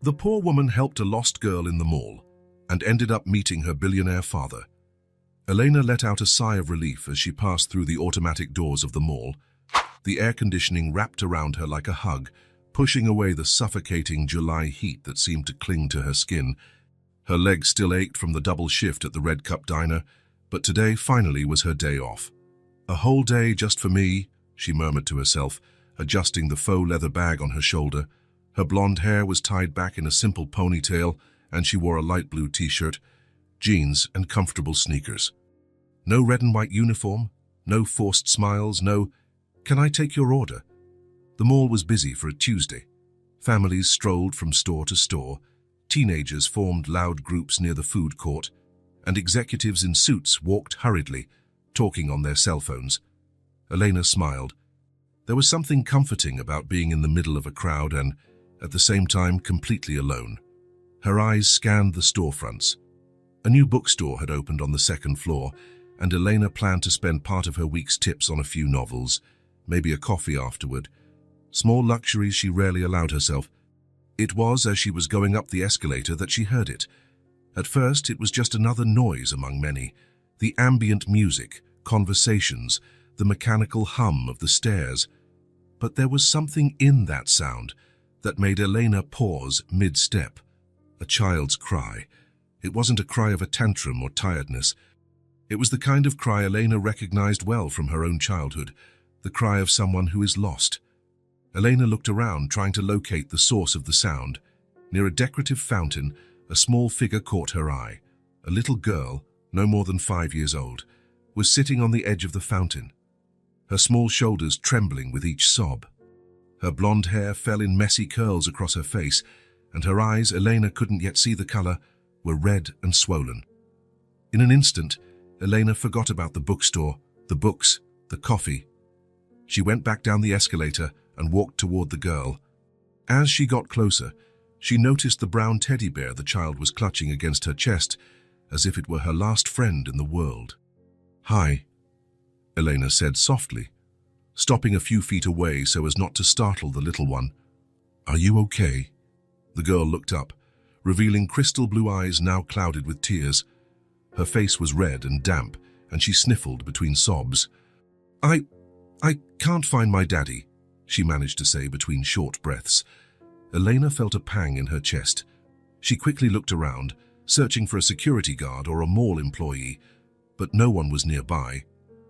The poor woman helped a lost girl in the mall and ended up meeting her billionaire father. Elena let out a sigh of relief as she passed through the automatic doors of the mall. The air conditioning wrapped around her like a hug, pushing away the suffocating July heat that seemed to cling to her skin. Her legs still ached from the double shift at the Red Cup diner, but today finally was her day off. A whole day just for me, she murmured to herself, adjusting the faux leather bag on her shoulder. Her blonde hair was tied back in a simple ponytail, and she wore a light blue t-shirt, jeans, and comfortable sneakers. No red and white uniform, no forced smiles, no, "Can I take your order?" The mall was busy for a Tuesday. Families strolled from store to store, teenagers formed loud groups near the food court, and executives in suits walked hurriedly, talking on their cell phones. Elena smiled. There was something comforting about being in the middle of a crowd and, at the same time, completely alone. Her eyes scanned the storefronts. A new bookstore had opened on the second floor, and Elena planned to spend part of her week's tips on a few novels, maybe a coffee afterward. Small luxuries she rarely allowed herself. It was as she was going up the escalator that she heard it. At first, it was just another noise among many. The ambient music, conversations, the mechanical hum of the stairs. But there was something in that sound that made Elena pause mid-step. A child's cry. It wasn't a cry of a tantrum or tiredness. It was the kind of cry Elena recognized well from her own childhood, the cry of someone who is lost. Elena looked around, trying to locate the source of the sound. Near a decorative fountain, a small figure caught her eye. A little girl, no more than 5 years old, was sitting on the edge of the fountain, her small shoulders trembling with each sob. Her blonde hair fell in messy curls across her face, and her eyes, Elena couldn't yet see the color, were red and swollen. In an instant, Elena forgot about the bookstore, the books, the coffee. She went back down the escalator and walked toward the girl. As she got closer, she noticed the brown teddy bear the child was clutching against her chest, as if it were her last friend in the world. "Hi," Elena said softly, stopping a few feet away so as not to startle the little one. "Are you okay?" The girl looked up, revealing crystal blue eyes now clouded with tears. Her face was red and damp, and she sniffled between sobs. I can't find my daddy," she managed to say between short breaths. Elena felt a pang in her chest. She quickly looked around, searching for a security guard or a mall employee, but no one was nearby.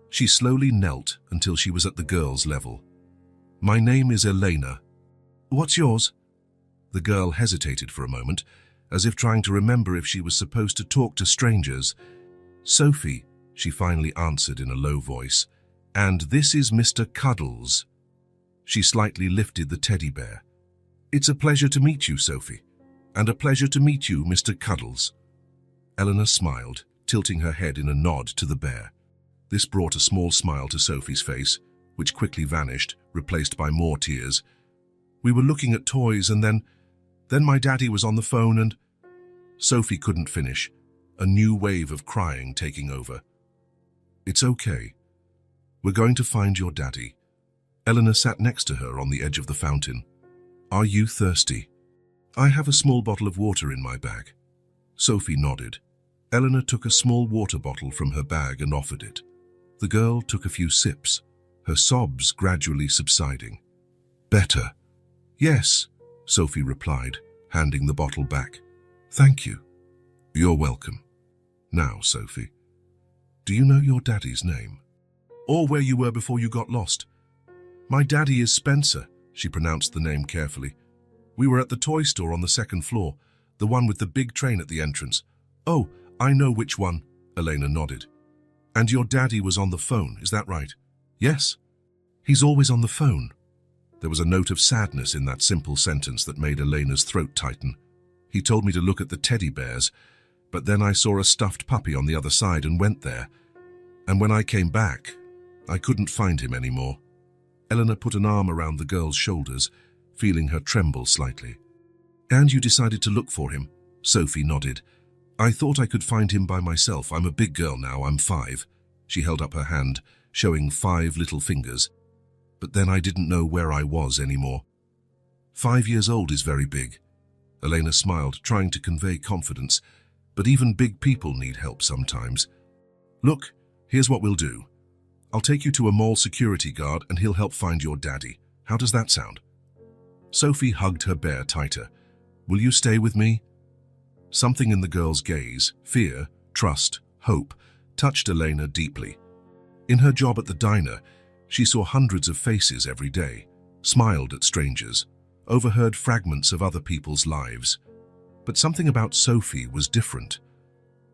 She slowly knelt until she was at the girl's level. "My name is Elena." "What's yours?" The girl hesitated for a moment, as if trying to remember if she was supposed to talk to strangers. "Sophie," she finally answered in a low voice, "and this is Mr. Cuddles." She slightly lifted the teddy bear. "It's a pleasure to meet you, Sophie, and a pleasure to meet you, Mr. Cuddles." Eleanor smiled, tilting her head in a nod to the bear. This brought a small smile to Sophie's face, which quickly vanished, replaced by more tears. "We were looking at toys, and then my daddy was on the phone and—" Sophie couldn't finish, a new wave of crying taking over. "It's okay. We're going to find your daddy." Eleanor sat next to her on the edge of the fountain. "Are you thirsty?" "I have a small bottle of water in my bag." Sophie nodded. Eleanor took a small water bottle from her bag and offered it. The girl took a few sips, her sobs gradually subsiding. "Better?" "Yes," Sophie replied, handing the bottle back. "Thank you." "You're welcome. Now, Sophie, do you know your daddy's name? Or where you were before you got lost?" "My daddy is Spencer," she pronounced the name carefully. "We were at the toy store on the second floor, the one with the big train at the entrance." "Oh, I know which one," Elena nodded. "And your daddy was on the phone, is that right?" "Yes. He's always on the phone." There was a note of sadness in that simple sentence that made Elena's throat tighten. "He told me to look at the teddy bears, but then I saw a stuffed puppy on the other side and went there. And when I came back, I couldn't find him anymore." Eleanor put an arm around the girl's shoulders, feeling her tremble slightly. "And you decided to look for him?" Sophie nodded. "I thought I could find him by myself. I'm a big girl now, I'm 5. She held up her hand, showing 5 little fingers. "But then I didn't know where I was anymore." 5 years old is very big. Elena smiled, trying to convey confidence. But even big people need help sometimes. Look, here's what we'll do. I'll take you to a mall security guard and he'll help find your daddy. How does that sound? Sophie hugged her bear tighter. Will you stay with me? Something in the girl's gaze, fear, trust, hope, touched Elena deeply. In her job at the diner, she saw hundreds of faces every day, smiled at strangers, overheard fragments of other people's lives. But something about Sophie was different.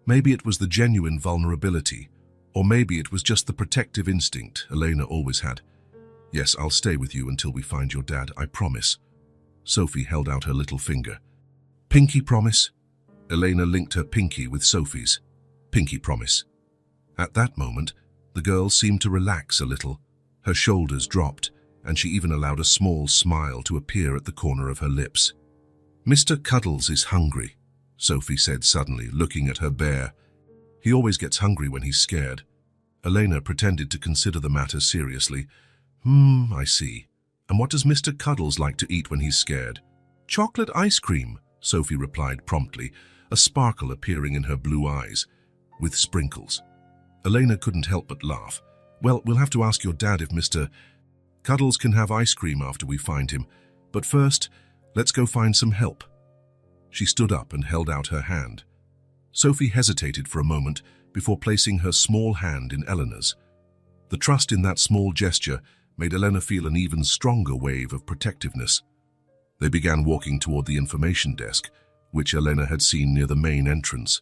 Maybe it was the genuine vulnerability, or maybe it was just the protective instinct Elena always had. Yes, I'll stay with you until we find your dad, I promise. Sophie held out her little finger. Pinky promise? Elena linked her pinky with Sophie's. Pinky promise. At that moment, the girl seemed to relax a little. Her shoulders dropped, and she even allowed a small smile to appear at the corner of her lips. Mr. Cuddles is hungry, Sophie said suddenly, looking at her bear. He always gets hungry when he's scared. Elena pretended to consider the matter seriously. I see. And what does Mr. Cuddles like to eat when he's scared? Chocolate ice cream, Sophie replied promptly, a sparkle appearing in her blue eyes, with sprinkles. Elena couldn't help but laugh. Well, we'll have to ask your dad if Mr. Cuddles can have ice cream after we find him. But first, let's go find some help. She stood up and held out her hand. Sophie hesitated for a moment before placing her small hand in Eleanor's. The trust in that small gesture made Elena feel an even stronger wave of protectiveness. They began walking toward the information desk, which Elena had seen near the main entrance.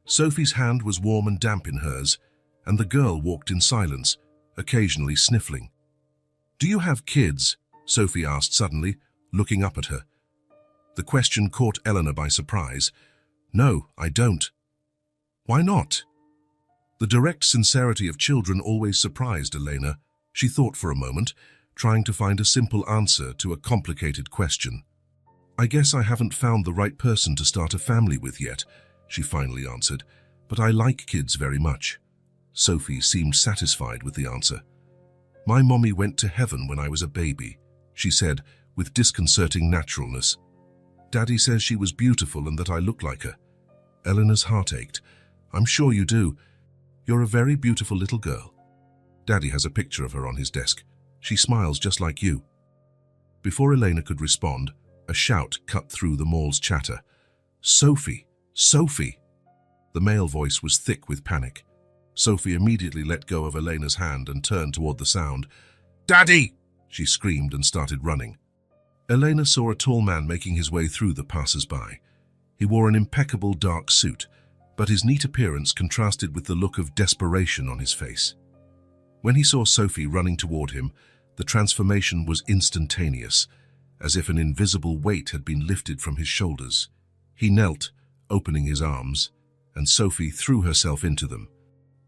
Sophie's hand was warm and damp in hers, and the girl walked in silence, occasionally sniffling. Do you have kids? Sophie asked suddenly, looking up at her. The question caught Elena by surprise. No, I don't. Why not? The direct sincerity of children always surprised Elena. She thought for a moment, trying to find a simple answer to a complicated question. I guess I haven't found the right person to start a family with yet, she finally answered, but I like kids very much. Sophie seemed satisfied with the answer. My mommy went to heaven when I was a baby, she said with disconcerting naturalness. Daddy says she was beautiful and that I look like her. Eleanor's heart ached. I'm sure you do. You're a very beautiful little girl. Daddy has a picture of her on his desk. She smiles just like you. Before Elena could respond, a shout cut through the mall's chatter. Sophie! Sophie! The male voice was thick with panic. Sophie immediately let go of Elena's hand and turned toward the sound. Daddy! She screamed and started running. Elena saw a tall man making his way through the passers-by. He wore an impeccable dark suit, but his neat appearance contrasted with the look of desperation on his face. When he saw Sophie running toward him, the transformation was instantaneous, as if an invisible weight had been lifted from his shoulders. He knelt, opening his arms, and Sophie threw herself into them.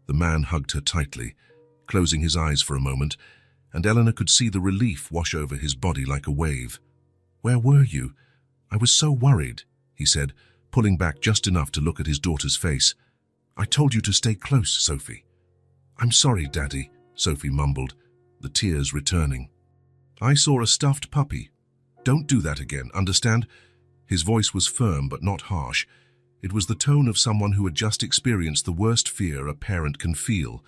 The man hugged her tightly, closing his eyes for a moment, and Elena could see the relief wash over his body like a wave. Where were you? I was so worried, he said, pulling back just enough to look at his daughter's face. I told you to stay close, Sophie. I'm sorry, Daddy, Sophie mumbled, the tears returning. I saw a stuffed puppy. Don't do that again, understand? His voice was firm but not harsh. It was the tone of someone who had just experienced the worst fear a parent can feel.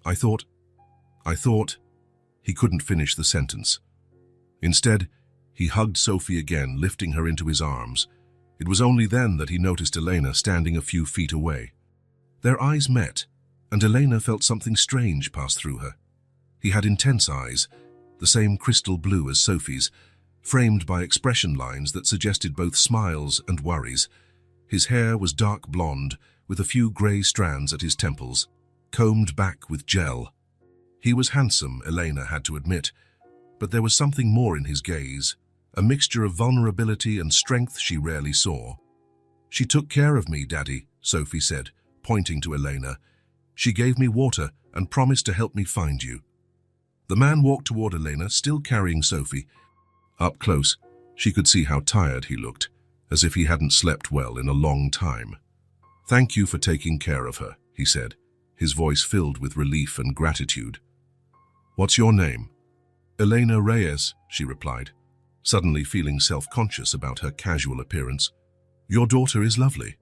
I thought... He couldn't finish the sentence. Instead, he hugged Sophie again, lifting her into his arms. It was only then that he noticed Elena standing a few feet away. Their eyes met, and Elena felt something strange pass through her. He had intense eyes, the same crystal blue as Sophie's, framed by expression lines that suggested both smiles and worries. His hair was dark blonde, with a few grey strands at his temples, combed back with gel. He was handsome, Elena had to admit, but there was something more in his gaze, a mixture of vulnerability and strength she rarely saw. She took care of me, Daddy, Sophie said, pointing to Elena. She gave me water and promised to help me find you. The man walked toward Elena, still carrying Sophie. Up close, she could see how tired he looked, as if he hadn't slept well in a long time. Thank you for taking care of her, he said, his voice filled with relief and gratitude. What's your name? Elena Reyes, she replied. suddenly feeling self-conscious about her casual appearance. "Your daughter is lovely.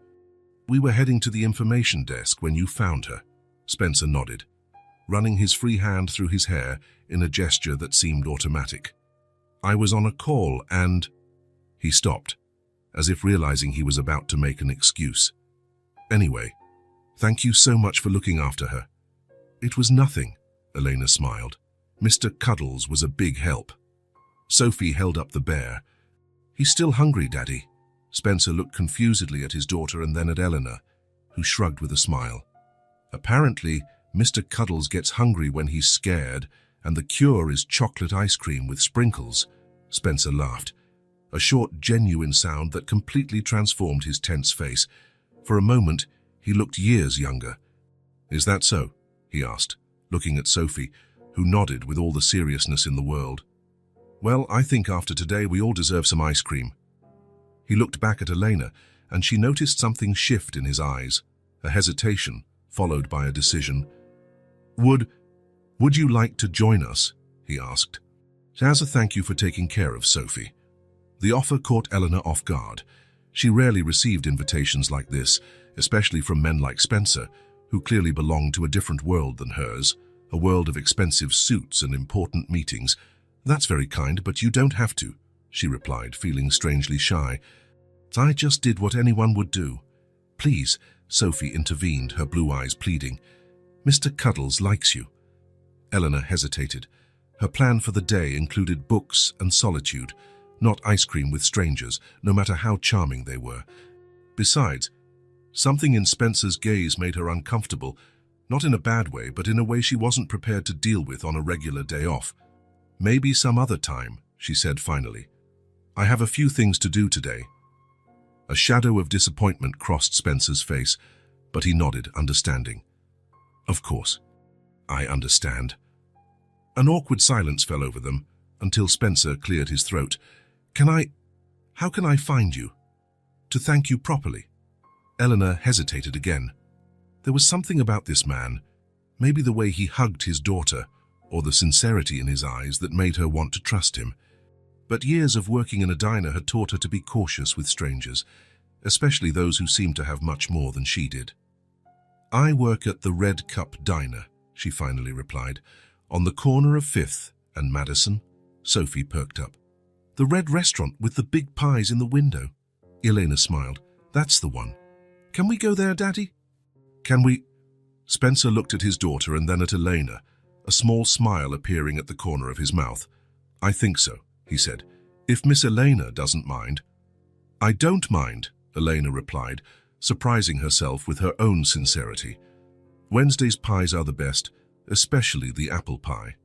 We were heading to the information desk when you found her." Spencer nodded, running his free hand through his hair in a gesture that seemed automatic. "I was on a call and—" He stopped, as if realizing he was about to make an excuse. "Anyway, thank you so much for looking after her." "It was nothing," Elena smiled. "Mr. Cuddles was a big help." Sophie held up the bear. "He's still hungry, Daddy." Spencer looked confusedly at his daughter and then at Eleanor, who shrugged with a smile. "Apparently, Mr. Cuddles gets hungry when he's scared, and the cure is chocolate ice cream with sprinkles." Spencer laughed, a short, genuine sound that completely transformed his tense face. For a moment, he looked years younger. "Is that so?" he asked, looking at Sophie, who nodded with all the seriousness in the world. "Well, I think after today we all deserve some ice cream." He looked back at Elena, and she noticed something shift in his eyes, a hesitation, followed by a decision. Would you like to join us?" he asked. "As a thank you for taking care of Sophie." The offer caught Eleanor off guard. She rarely received invitations like this, especially from men like Spencer, who clearly belonged to a different world than hers, a world of expensive suits and important meetings. "That's very kind, but you don't have to," she replied, feeling strangely shy. "I just did what anyone would do." "Please," Sophie intervened, her blue eyes pleading. "Mr. Cuddles likes you." Eleanor hesitated. Her plan for the day included books and solitude, not ice cream with strangers, no matter how charming they were. Besides, something in Spencer's gaze made her uncomfortable, not in a bad way, but in a way she wasn't prepared to deal with on a regular day off. "Maybe some other time," she said finally. "I have a few things to do today." A shadow of disappointment crossed Spencer's face, but he nodded, understanding. "Of course. I understand." An awkward silence fell over them, until Spencer cleared his throat. How can I find you? To thank you properly." Eleanor hesitated again. There was something about this man, maybe the way he hugged his daughter, or the sincerity in his eyes that made her want to trust him. But years of working in a diner had taught her to be cautious with strangers, especially those who seemed to have much more than she did. "I work at the Red Cup Diner," she finally replied, "on the corner of 5th and Madison." Sophie perked up. "The red restaurant with the big pies in the window?" Elena smiled. "That's the one. Can we go there, Daddy?" "Can we?" Spencer looked at his daughter and then at Elena, a small smile appearing at the corner of his mouth. "I think so," he said, "if Miss Elena doesn't mind." "I don't mind," Elena replied, surprising herself with her own sincerity. "Wednesday's pies are the best, especially the apple pie."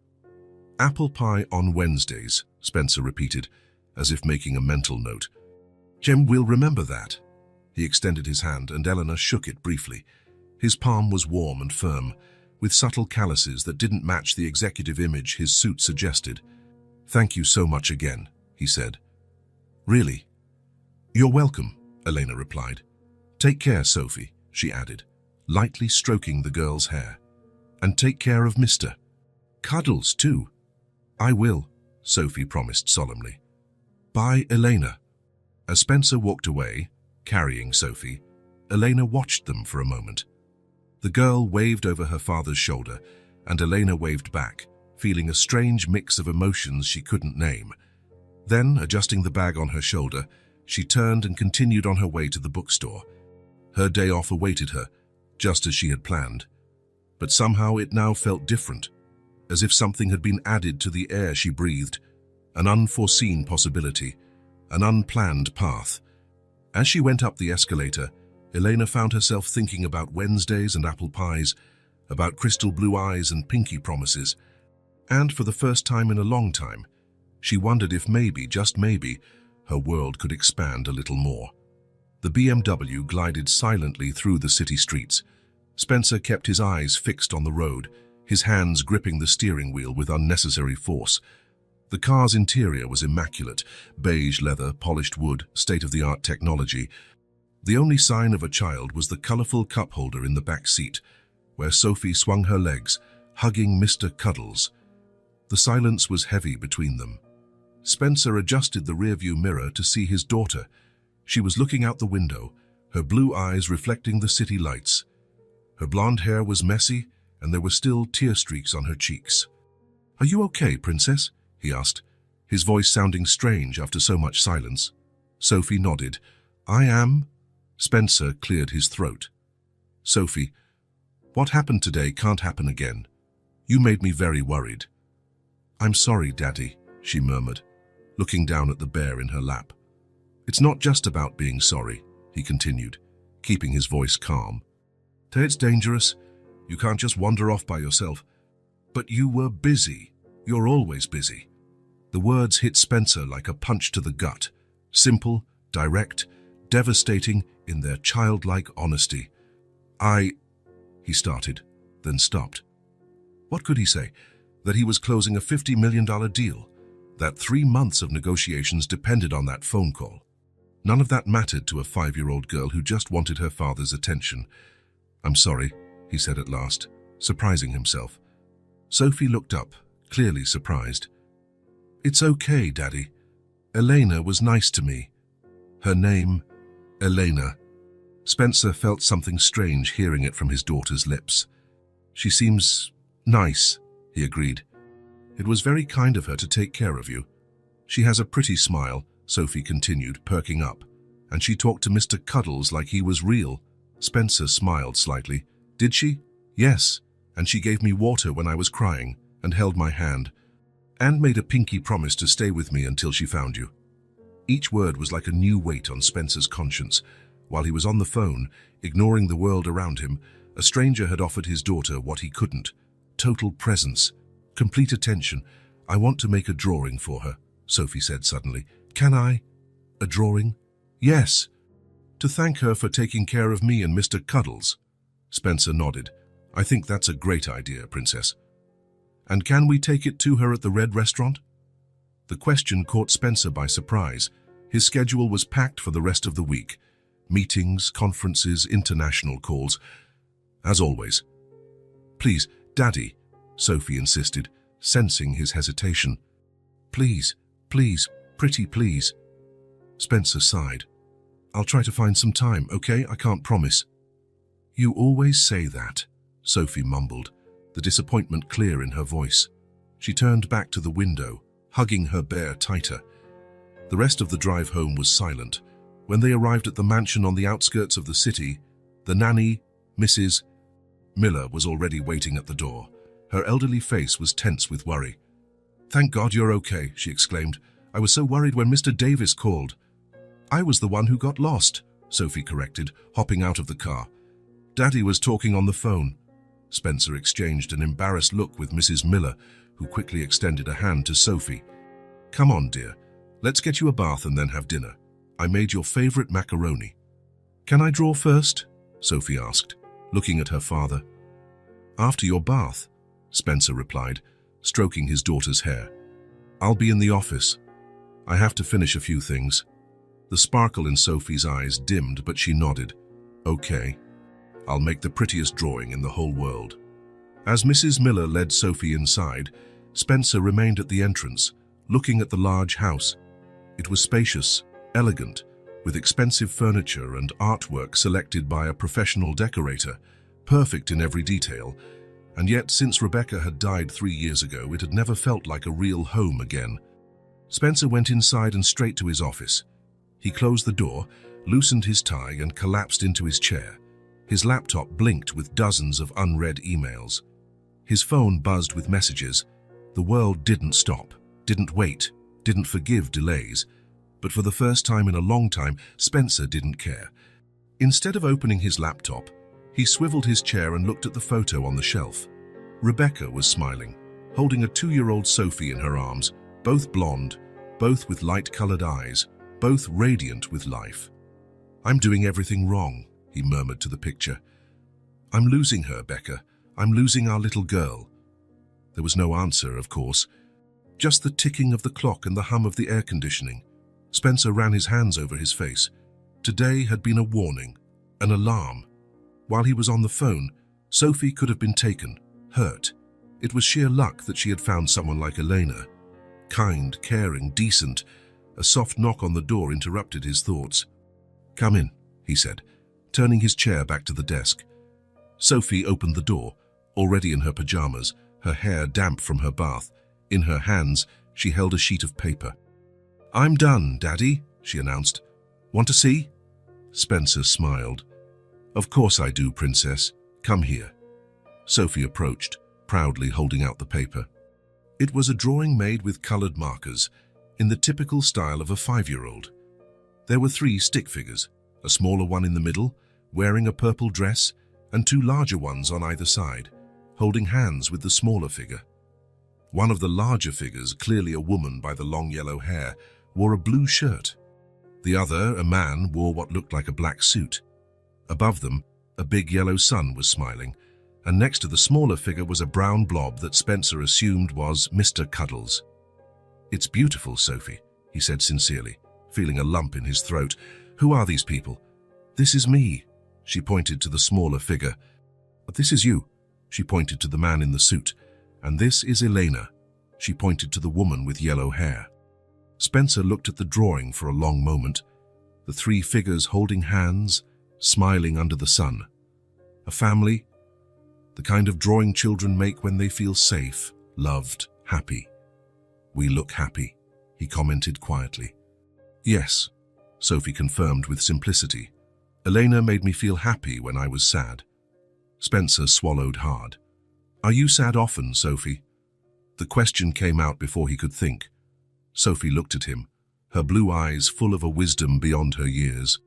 "Apple pie on Wednesdays," Spencer repeated, as if making a mental note. "Jem will remember that." He extended his hand, and Eleanor shook it briefly. His palm was warm and firm, with subtle calluses that didn't match the executive image his suit suggested. "Thank you so much again," he said. "Really?" "You're welcome," Elena replied. "Take care, Sophie," she added, lightly stroking the girl's hair. "And take care of Mr. Cuddles, too." "I will," Sophie promised solemnly. "Bye, Elena." As Spencer walked away, carrying Sophie, Elena watched them for a moment. The girl waved over her father's shoulder, and Elena waved back, feeling a strange mix of emotions she couldn't name. Then, adjusting the bag on her shoulder, she turned and continued on her way to the bookstore. Her day off awaited her, just as she had planned. But somehow it now felt different, as if something had been added to the air she breathed, an unforeseen possibility, an unplanned path. As she went up the escalator, Elena found herself thinking about Wednesdays and apple pies, about crystal blue eyes and pinky promises. And for the first time in a long time, she wondered if maybe, just maybe, her world could expand a little more. The BMW glided silently through the city streets. Spencer kept his eyes fixed on the road, his hands gripping the steering wheel with unnecessary force. The car's interior was immaculate, beige leather, polished wood, state-of-the-art technology. The only sign of a child was the colorful cup holder in the back seat, where Sophie swung her legs, hugging Mr. Cuddles. The silence was heavy between them. Spencer adjusted the rearview mirror to see his daughter. She was looking out the window, her blue eyes reflecting the city lights. Her blonde hair was messy, and there were still tear streaks on her cheeks. "Are you okay, Princess?" he asked, his voice sounding strange after so much silence. Sophie nodded. "I am." Spencer cleared his throat. "Sophie, what happened today can't happen again. You made me very worried." "I'm sorry, Daddy," she murmured, looking down at the bear in her lap. "It's not just about being sorry," he continued, keeping his voice calm. "It's dangerous. You can't just wander off by yourself. But you were busy. You're always busy." The words hit Spencer like a punch to the gut. Simple, direct, devastating in their childlike honesty. He started, then stopped. What could he say? That he was closing a $50 million deal? That 3 months of negotiations depended on that phone call? None of that mattered to a 5-year-old girl who just wanted her father's attention. "I'm sorry," he said at last, surprising himself. Sophie looked up, clearly surprised. "It's okay, Daddy. Elena was nice to me." Her name, Elena. Spencer felt something strange hearing it from his daughter's lips. "She seems nice," he agreed. "It was very kind of her to take care of you. She has a pretty smile," Sophie continued, perking up, "and she talked to Mr. Cuddles like he was real." Spencer smiled slightly. "Did she?" "Yes, and she gave me water when I was crying and held my hand, and made a pinky promise to stay with me until she found you." Each word was like a new weight on Spencer's conscience. While he was on the phone, ignoring the world around him, a stranger had offered his daughter what he couldn't. Total presence, complete attention. "I want to make a drawing for her," Sophie said suddenly. "Can I?" "A drawing?" "Yes. To thank her for taking care of me and Mr. Cuddles." Spencer nodded. "I think that's a great idea, Princess." "And can we take it to her at the Red Restaurant?" The question caught Spencer by surprise. His schedule was packed for the rest of the week. Meetings, conferences, international calls. As always. "Please, Daddy," Sophie insisted, sensing his hesitation. "Please, please, pretty please." Spencer sighed. "I'll try to find some time, okay? I can't promise." "You always say that," Sophie mumbled, the disappointment clear in her voice. She turned back to the window, hugging her bear tighter. The rest of the drive home was silent. When they arrived at the mansion on the outskirts of the city, the nanny, Mrs. Miller, was already waiting at the door. Her elderly face was tense with worry. "Thank God you're okay," she exclaimed. "I was so worried when Mr. Davis called." "I was the one who got lost," Sophie corrected, hopping out of the car. "Daddy was talking on the phone." Spencer exchanged an embarrassed look with Mrs. Miller, who quickly extended a hand to Sophie. "Come on, dear. Let's get you a bath and then have dinner. I made your favorite macaroni." "Can I draw first?" Sophie asked, looking at her father. "After your bath," Spencer replied, stroking his daughter's hair. "I'll be in the office. I have to finish a few things." The sparkle in Sophie's eyes dimmed, but she nodded. "Okay. I'll make the prettiest drawing in the whole world." As Mrs. Miller led Sophie inside, Spencer remained at the entrance, looking at the large house. It was spacious, elegant, with expensive furniture and artwork selected by a professional decorator, perfect in every detail. And yet, since Rebecca had died 3 years ago, it had never felt like a real home again. Spencer went inside and straight to his office. He closed the door, loosened his tie, and collapsed into his chair. His laptop blinked with dozens of unread emails. His phone buzzed with messages. The world didn't stop, didn't wait, didn't forgive delays. But for the first time in a long time, Spencer didn't care. Instead of opening his laptop, he swiveled his chair and looked at the photo on the shelf. Rebecca was smiling, holding a 2-year-old Sophie in her arms, both blonde, both with light-colored eyes, both radiant with life. "I'm doing everything wrong," he murmured to the picture. "I'm losing her, Becca. I'm losing our little girl." There was no answer, of course, just the ticking of the clock and the hum of the air conditioning. Spencer ran his hands over his face. Today had been a warning, an alarm. While he was on the phone, Sophie could have been taken, hurt. It was sheer luck that she had found someone like Elena. kind, caring, decent. A soft knock on the door interrupted his thoughts. "Come in," he said, turning his chair back to the desk. Sophie opened the door, already in her pajamas, her hair damp from her bath. In her hands, she held a sheet of paper. "I'm done, Daddy," she announced. "Want to see?" Spencer smiled. "Of course I do, Princess. Come here." Sophie approached, proudly holding out the paper. It was a drawing made with colored markers, in the typical style of a 5-year-old. There were 3 stick figures, a smaller one in the middle, wearing a purple dress, and 2 larger ones on either side, holding hands with the smaller figure. One of the larger figures, clearly a woman by the long yellow hair, wore a blue shirt. The other, a man, wore what looked like a black suit. Above them, a big yellow sun was smiling, and next to the smaller figure was a brown blob that Spencer assumed was Mr. Cuddles. "It's beautiful, Sophie," he said sincerely, feeling a lump in his throat. "Who are these people?" "This is me," she pointed to the smaller figure. "But this is you," she pointed to the man in the suit. "And this is Elena," she pointed to the woman with yellow hair. Spencer looked at the drawing for a long moment, the 3 figures holding hands, smiling under the sun. A family, the kind of drawing children make when they feel safe, loved, happy. "We look happy," he commented quietly. "Yes," Sophie confirmed with simplicity. "Elena made me feel happy when I was sad." Spencer swallowed hard. "Are you sad often, Sophie?" The question came out before he could think. Sophie looked at him, her blue eyes full of a wisdom beyond her years.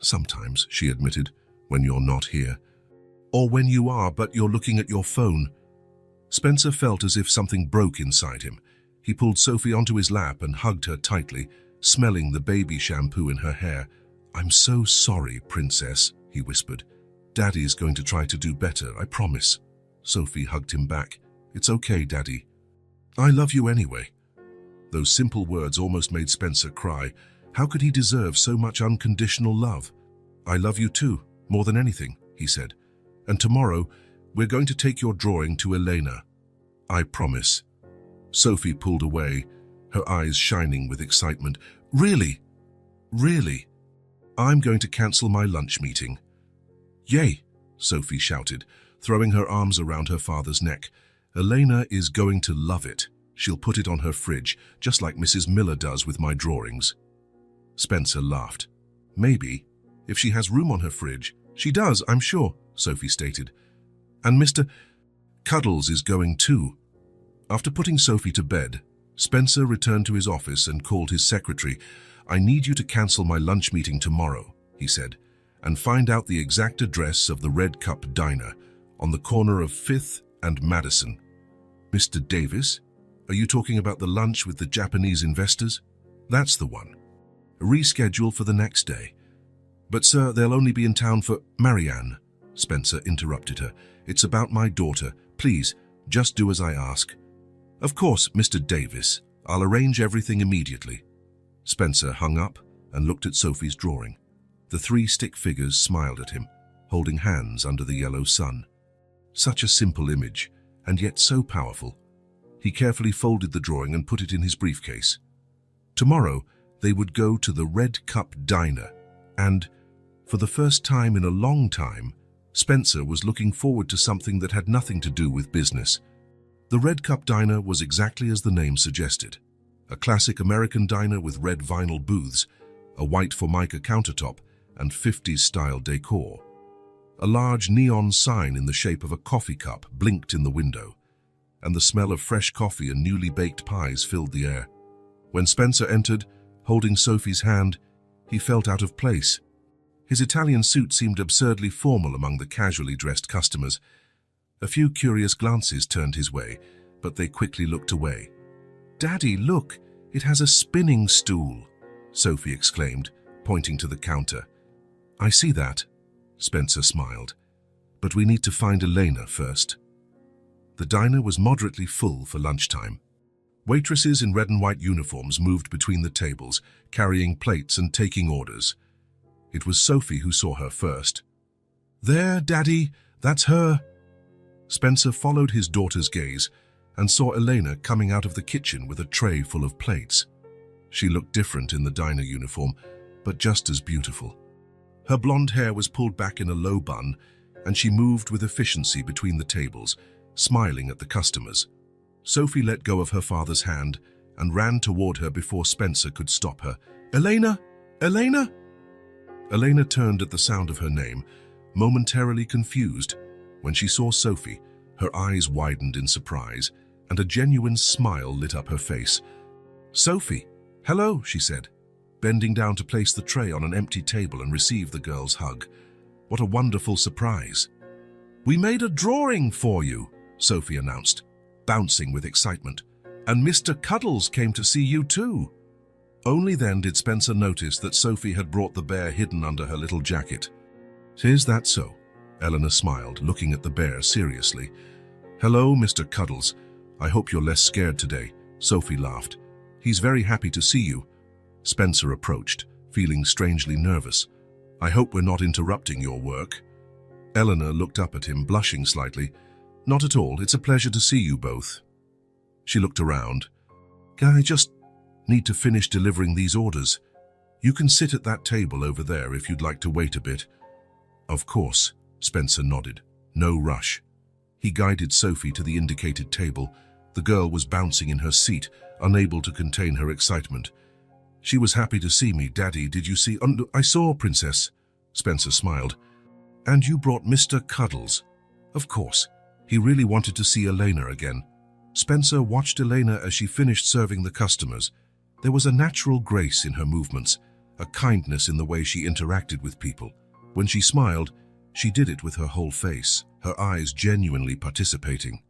"Sometimes," she admitted, "when you're not here. Or when you are, but you're looking at your phone." Spencer felt as if something broke inside him. He pulled Sophie onto his lap and hugged her tightly, smelling the baby shampoo in her hair. "I'm so sorry, Princess," he whispered. "Daddy's going to try to do better, I promise." Sophie hugged him back. "It's okay, Daddy. I love you anyway." Those simple words almost made Spencer cry. How could he deserve so much unconditional love? "I love you too, more than anything," he said. "And tomorrow, we're going to take your drawing to Elena. I promise." Sophie pulled away, her eyes shining with excitement. "Really? Really? I'm going to cancel my lunch meeting." "Yay!" Sophie shouted, throwing her arms around her father's neck. "Elena is going to love it. She'll put it on her fridge, just like Mrs. Miller does with my drawings." Spencer laughed. "Maybe, if she has room on her fridge." "She does, I'm sure," Sophie stated. "And Mr. Cuddles is going too." After putting Sophie to bed, Spencer returned to his office and called his secretary. "I need you to cancel my lunch meeting tomorrow," he said, "and find out the exact address of the Red Cup Diner on the corner of 5th and Madison." "Mr. Davis? Are you talking about the lunch with the Japanese investors?" "That's the one. Reschedule for the next day." "But sir, they'll only be in town for—" "Marianne," Spencer interrupted her. "It's about my daughter. Please, just do as I ask." "Of course, Mr. Davis. I'll arrange everything immediately." Spencer hung up and looked at Sophie's drawing. The 3 stick figures smiled at him, holding hands under the yellow sun. Such a simple image, and yet so powerful. He carefully folded the drawing and put it in his briefcase. Tomorrow, they would go to the Red Cup Diner, and, for the first time in a long time, Spencer was looking forward to something that had nothing to do with business. The Red Cup Diner was exactly as the name suggested. A classic American diner with red vinyl booths, a white Formica countertop, and 50s-style decor. A large neon sign in the shape of a coffee cup blinked in the window, and the smell of fresh coffee and newly baked pies filled the air. When Spencer entered, holding Sophie's hand, he felt out of place. His Italian suit seemed absurdly formal among the casually dressed customers. A few curious glances turned his way, but they quickly looked away. "Daddy, look, it has a spinning stool," Sophie exclaimed, pointing to the counter. "I see that," Spencer smiled, "but we need to find Elena first." The diner was moderately full for lunchtime. Waitresses in red and white uniforms moved between the tables, carrying plates and taking orders. It was Sophie who saw her first. "There, Daddy, that's her." Spencer followed his daughter's gaze and saw Elena coming out of the kitchen with a tray full of plates. She looked different in the diner uniform, but just as beautiful. Her blonde hair was pulled back in a low bun, and she moved with efficiency between the tables, smiling at the customers. Sophie let go of her father's hand and ran toward her before Spencer could stop her. "Elena! Elena!" Elena turned at the sound of her name, momentarily confused. When she saw Sophie, her eyes widened in surprise, and a genuine smile lit up her face. "Sophie, hello," she said, bending down to place the tray on an empty table and receive the girl's hug. "What a wonderful surprise." "We made a drawing for you," Sophie announced, bouncing with excitement. "And Mr. Cuddles came to see you too." Only then did Spencer notice that Sophie had brought the bear hidden under her little jacket. "Is that so?" Eleanor smiled, looking at the bear seriously. "Hello, Mr. Cuddles. I hope you're less scared today," Sophie laughed. "He's very happy to see you." Spencer approached, feeling strangely nervous. "I hope we're not interrupting your work." Eleanor looked up at him, blushing slightly. "Not at all. It's a pleasure to see you both." She looked around. "I just need to finish delivering these orders. You can sit at that table over there if you'd like to wait a bit." "Of course," Spencer nodded. "No rush." He guided Sophie to the indicated table. The girl was bouncing in her seat, unable to contain her excitement. "She was happy to see me, Daddy. Did you see?" "I saw, Princess," Spencer smiled. "And you brought Mr. Cuddles." "Of course. He really wanted to see Elena again." Spencer watched Elena as she finished serving the customers. There was a natural grace in her movements, a kindness in the way she interacted with people. When she smiled, she did it with her whole face, her eyes genuinely participating.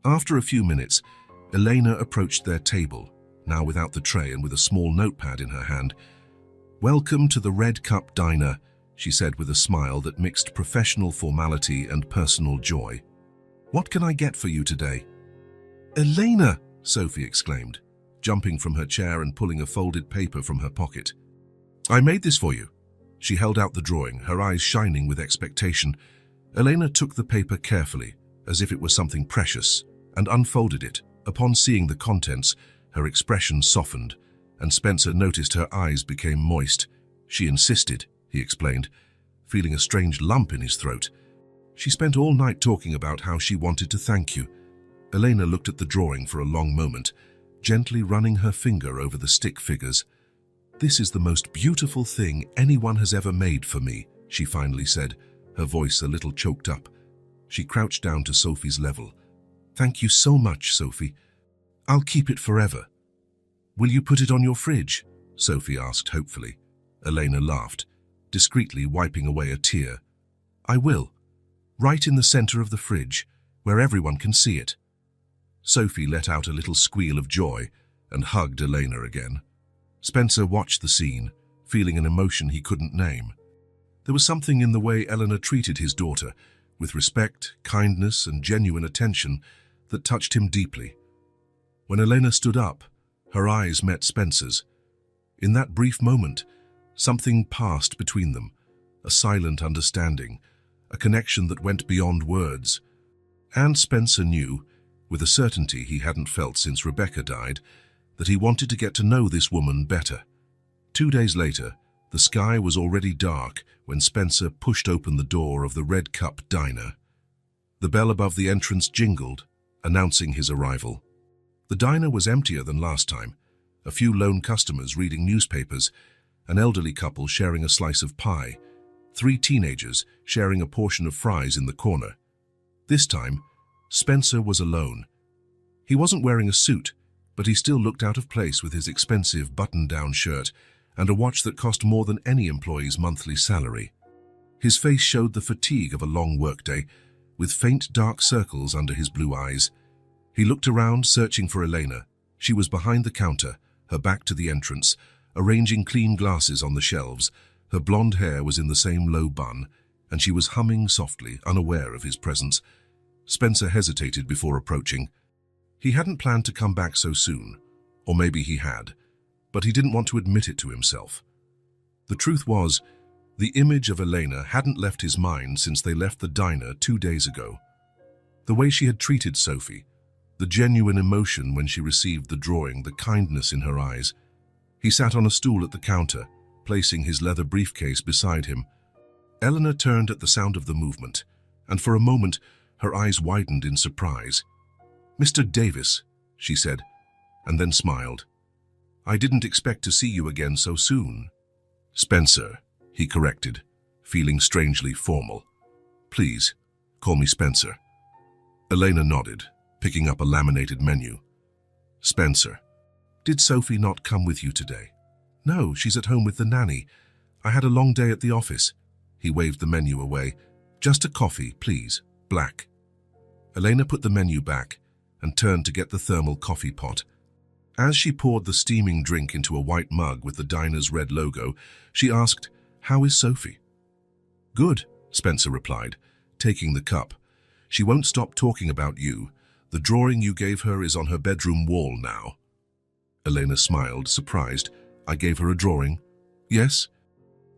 After a few minutes, Elena approached their table, now without the tray and with a small notepad in her hand. "Welcome to the Red Cup Diner," she said with a smile that mixed professional formality and personal joy. "What can I get for you today?" "Elena!" Sophie exclaimed, jumping from her chair and pulling a folded paper from her pocket. "I made this for you." She held out the drawing, her eyes shining with expectation. Elena took the paper carefully, as if it were something precious, and unfolded it. Upon seeing the contents, her expression softened, and Spencer noticed her eyes became moist. "She insisted," he explained, feeling a strange lump in his throat. "She spent all night talking about how she wanted to thank you." Elena looked at the drawing for a long moment, gently running her finger over the stick figures. "This is the most beautiful thing anyone has ever made for me," she finally said, her voice a little choked up. She crouched down to Sophie's level. "Thank you so much, Sophie. I'll keep it forever." "Will you put it on your fridge?" Sophie asked hopefully. Elena laughed, discreetly wiping away a tear. "I will. Right in the center of the fridge, where everyone can see it." Sophie let out a little squeal of joy and hugged Elena again. Spencer watched the scene, feeling an emotion he couldn't name. There was something in the way Eleanor treated his daughter, with respect, kindness, and genuine attention, that touched him deeply. When Elena stood up, her eyes met Spencer's. In that brief moment, something passed between them, a silent understanding, a connection that went beyond words. And Spencer knew, with a certainty he hadn't felt since Rebecca died, that he wanted to get to know this woman better. 2 days later, the sky was already dark when Spencer pushed open the door of the Red Cup Diner. The bell above the entrance jingled, announcing his arrival. The diner was emptier than last time, a few lone customers reading newspapers, an elderly couple sharing a slice of pie, 3 teenagers sharing a portion of fries in the corner. This time, Spencer was alone. He wasn't wearing a suit, but he still looked out of place with his expensive button-down shirt and a watch that cost more than any employee's monthly salary. His face showed the fatigue of a long workday, with faint dark circles under his blue eyes. He looked around, searching for Elena. She was behind the counter, her back to the entrance, arranging clean glasses on the shelves. Her blonde hair was in the same low bun, and she was humming softly, unaware of his presence. Spencer hesitated before approaching. He hadn't planned to come back so soon, or maybe he had, but he didn't want to admit it to himself. The truth was, the image of Elena hadn't left his mind since they left the diner 2 days ago. The way she had treated Sophie, The genuine emotion when she received the drawing, the kindness in her eyes. He sat on a stool at the counter, placing his leather briefcase beside him. Eleanor turned at the sound of the movement, and for a moment her eyes widened in surprise. "Mr. Davis," she said, and then smiled. "I didn't expect to see you again so soon." "Spencer," he corrected, feeling strangely formal. "Please, call me Spencer." Elena nodded, picking up a laminated menu. "Spencer, did Sophie not come with you today?" "No, she's at home with the nanny. I had a long day at the office." He waved the menu away. "Just a coffee, please, black." Elena put the menu back and turned to get the thermal coffee pot. As she poured the steaming drink into a white mug with the diner's red logo, she asked, "How is Sophie?" "Good," Spencer replied, taking the cup. "She won't stop talking about you. The drawing you gave her is on her bedroom wall now." Elena smiled, surprised. "I gave her a drawing?" "Yes."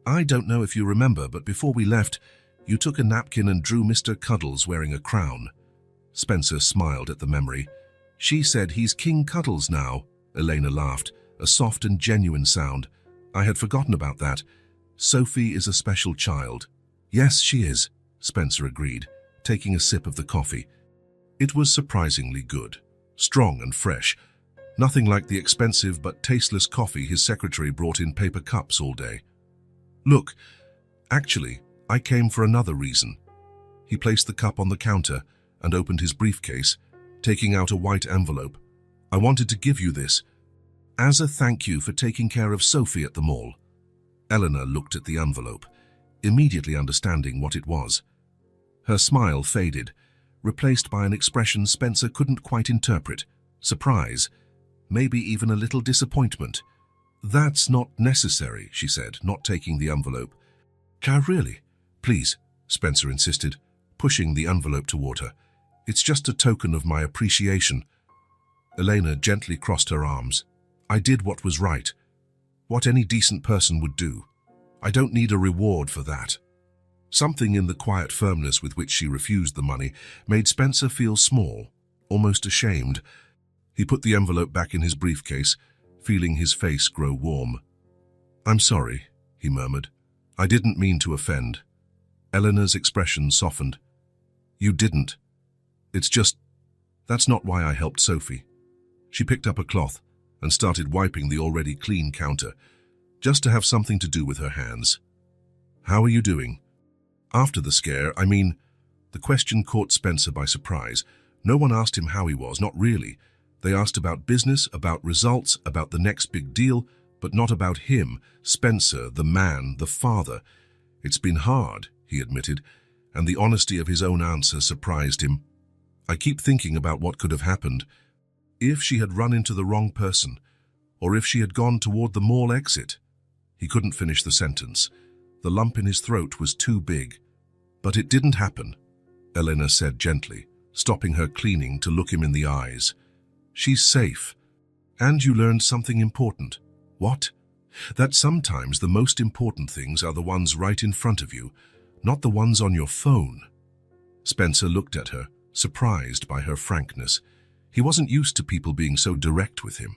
"I don't know if you remember, but before we left, you took a napkin and drew Mr. Cuddles wearing a crown." Spencer smiled at the memory. "She said he's King Cuddles now." Elena laughed, a soft and genuine sound. "I had forgotten about that. Sophie is a special child." "Yes, she is," Spencer agreed, taking a sip of the coffee. It was surprisingly good, strong and fresh. Nothing like the expensive but tasteless coffee his secretary brought in paper cups all day. "Look, actually, I came for another reason." He placed the cup on the counter and opened his briefcase, taking out a white envelope. "I wanted to give you this as a thank you for taking care of Sophie at the mall." Eleanor looked at the envelope, immediately understanding what it was. Her smile faded, replaced by an expression Spencer couldn't quite interpret. Surprise, maybe even a little disappointment. "That's not necessary," she said, not taking the envelope. Really? Please," Spencer insisted, pushing the envelope toward her. "It's just a token of my appreciation." Elena gently crossed her arms. "I did what was right, what any decent person would do. I don't need a reward for that." Something in the quiet firmness with which she refused the money made Spencer feel small, almost ashamed. He put the envelope back in his briefcase, feeling his face grow warm. "I'm sorry," he murmured. "I didn't mean to offend." Eleanor's expression softened. "You didn't. It's just, that's not why I helped Sophie." She picked up a cloth and started wiping the already clean counter, just to have something to do with her hands. "How are you doing?" "After the scare, I mean." The question caught Spencer by surprise. No one asked him how he was, not really. They asked about business, about results, about the next big deal, but not about him, Spencer, the man, the father. "It's been hard," he admitted, and the honesty of his own answer surprised him. "I keep thinking about what could have happened. If she had run into the wrong person, or if she had gone toward the mall exit." He couldn't finish the sentence. The lump in his throat was too big. "But it didn't happen," Elena said gently, stopping her cleaning to look him in the eyes. "She's safe. And you learned something important." "What?" "That sometimes the most important things are the ones right in front of you, not the ones on your phone." Spencer looked at her, surprised by her frankness. He wasn't used to people being so direct with him.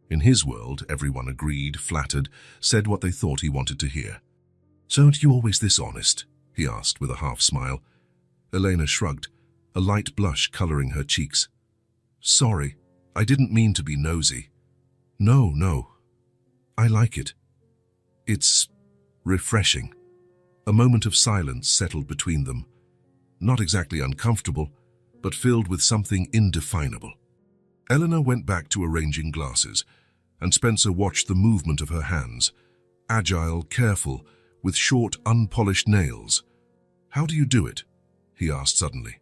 In his world, everyone agreed, flattered, said what they thought he wanted to hear. "So aren't you always this honest?" he asked with a half-smile. Elena shrugged, a light blush coloring her cheeks. "Sorry, I didn't mean to be nosy." No. I like it. It's refreshing." A moment of silence settled between them. Not exactly uncomfortable, but filled with something indefinable. Eleanor went back to arranging glasses, and Spencer watched the movement of her hands, agile, careful, with short, unpolished nails. "How do you do it?" he asked suddenly.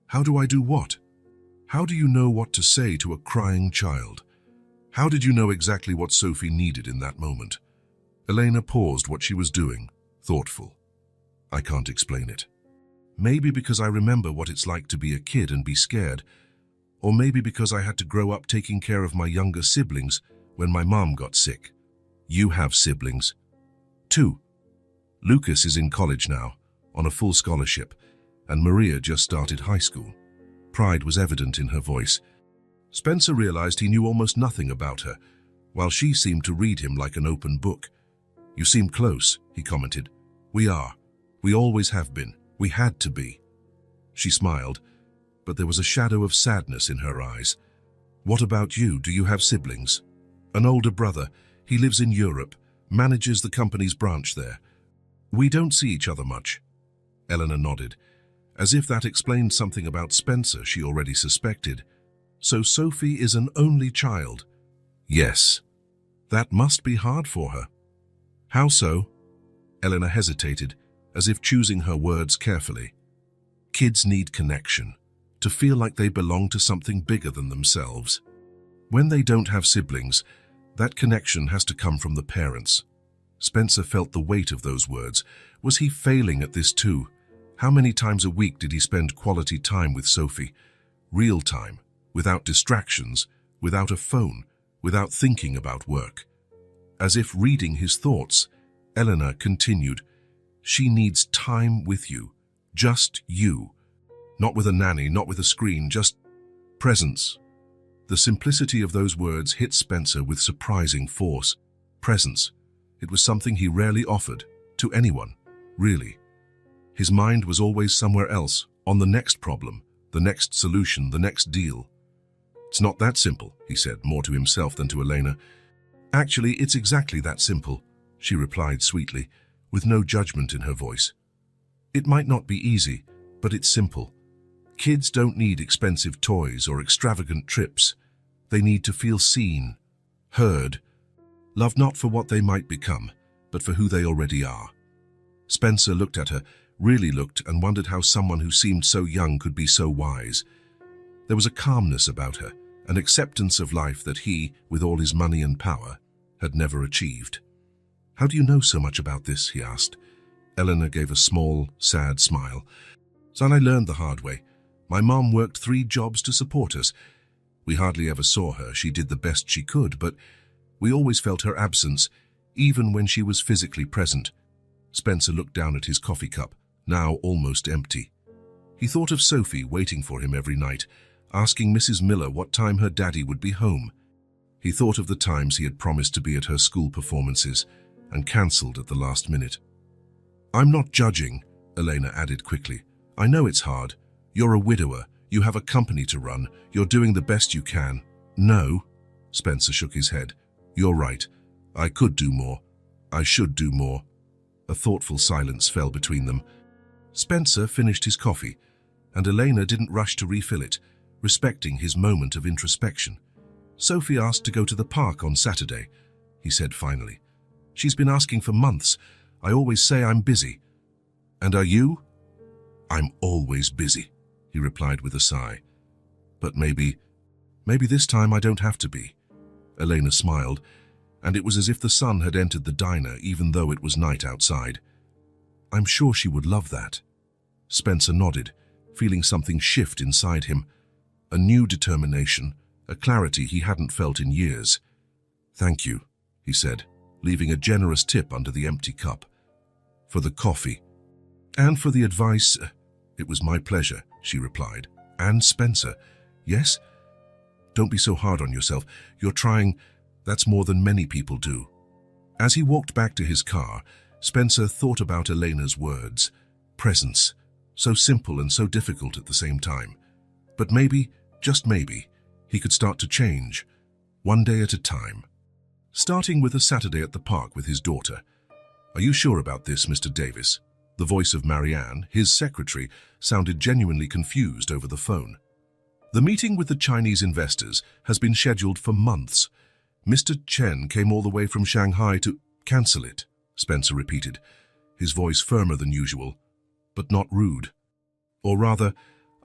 "How do I do what? How do you know what to say to a crying child? How did you know exactly what Sophie needed in that moment?" Elena paused what she was doing, thoughtful. "I can't explain it. Maybe because I remember what it's like to be a kid and be scared, or maybe because I had to grow up taking care of my younger siblings when my mom got sick." "You have siblings?" "Two. Lucas is in college now, on a full scholarship, and Maria just started high school." Pride was evident in her voice. Spencer realized he knew almost nothing about her, while she seemed to read him like an open book. "You seem close," he commented. "We are. We always have been. We had to be." She smiled, but there was a shadow of sadness in her eyes. "What about you? Do you have siblings?" "An older brother. He lives in Europe, manages the company's branch there. We don't see each other much." Eleanor nodded, as if that explained something about Spencer she already suspected. "So Sophie is an only child?" "Yes." "That must be hard for her." "How so?" Eleanor hesitated, as if choosing her words carefully. "Kids need connection, to feel like they belong to something bigger than themselves. When they don't have siblings, that connection has to come from the parents." Spencer felt the weight of those words. Was he failing at this too? How many times a week did he spend quality time with Sophie? Real time, without distractions, without a phone, without thinking about work. As if reading his thoughts, Eleanor continued, "She needs time with you, just you. Not with a nanny, not with a screen, just presence." The simplicity of those words hit Spencer with surprising force. Presence. It was something he rarely offered, to anyone, really. His mind was always somewhere else, on the next problem, the next solution, the next deal. "It's not that simple," he said, more to himself than to Elena. "Actually, it's exactly that simple," she replied sweetly, with no judgment in her voice. "It might not be easy, but it's simple. Kids don't need expensive toys or extravagant trips. They need to feel seen, heard, loved not for what they might become, but for who they already are." Spencer looked at her, really looked, and wondered how someone who seemed so young could be so wise. There was a calmness about her, an acceptance of life that he, with all his money and power, had never achieved. "How do you know so much about this?" he asked. Eleanor gave a small, sad smile. "Son, I learned the hard way. My mom worked 3 jobs to support us. We hardly ever saw her. She did the best she could, but we always felt her absence, even when she was physically present." Spencer looked down at his coffee cup, now almost empty. He thought of Sophie waiting for him every night, asking Mrs. Miller what time her daddy would be home. He thought of the times he had promised to be at her school performances and cancelled at the last minute. "I'm not judging," Elena added quickly. "I know it's hard. You're a widower. You have a company to run. You're doing the best you can." "No," Spencer shook his head. "You're right. I could do more. I should do more." A thoughtful silence fell between them. Spencer finished his coffee, and Elena didn't rush to refill it, respecting his moment of introspection. "Sophie asked to go to the park on Saturday," he said finally. "She's been asking for months. I always say I'm busy." "And are you?" "I'm always busy," he replied with a sigh. "But maybe this time I don't have to be." Elena smiled, and it was as if the sun had entered the diner even though it was night outside. "I'm sure she would love that." Spencer nodded, feeling something shift inside him. A new determination, a clarity he hadn't felt in years. "Thank you," he said, leaving a generous tip under the empty cup. "For the coffee. And for the advice." "It was my pleasure," she replied. "And Spencer." "Yes? Don't be so hard on yourself. You're trying. That's more than many people do." As he walked back to his car, Spencer thought about Elena's words. Presence. So simple and so difficult at the same time. But maybe, just maybe, he could start to change, one day at a time. Starting with a Saturday at the park with his daughter. "Are you sure about this, Mr. Davis?" The voice of Marianne, his secretary, sounded genuinely confused over the phone. "The meeting with the Chinese investors has been scheduled for months. Mr. Chen came all the way from Shanghai to cancel it," Spencer repeated, his voice firmer than usual, but not rude. "Or rather,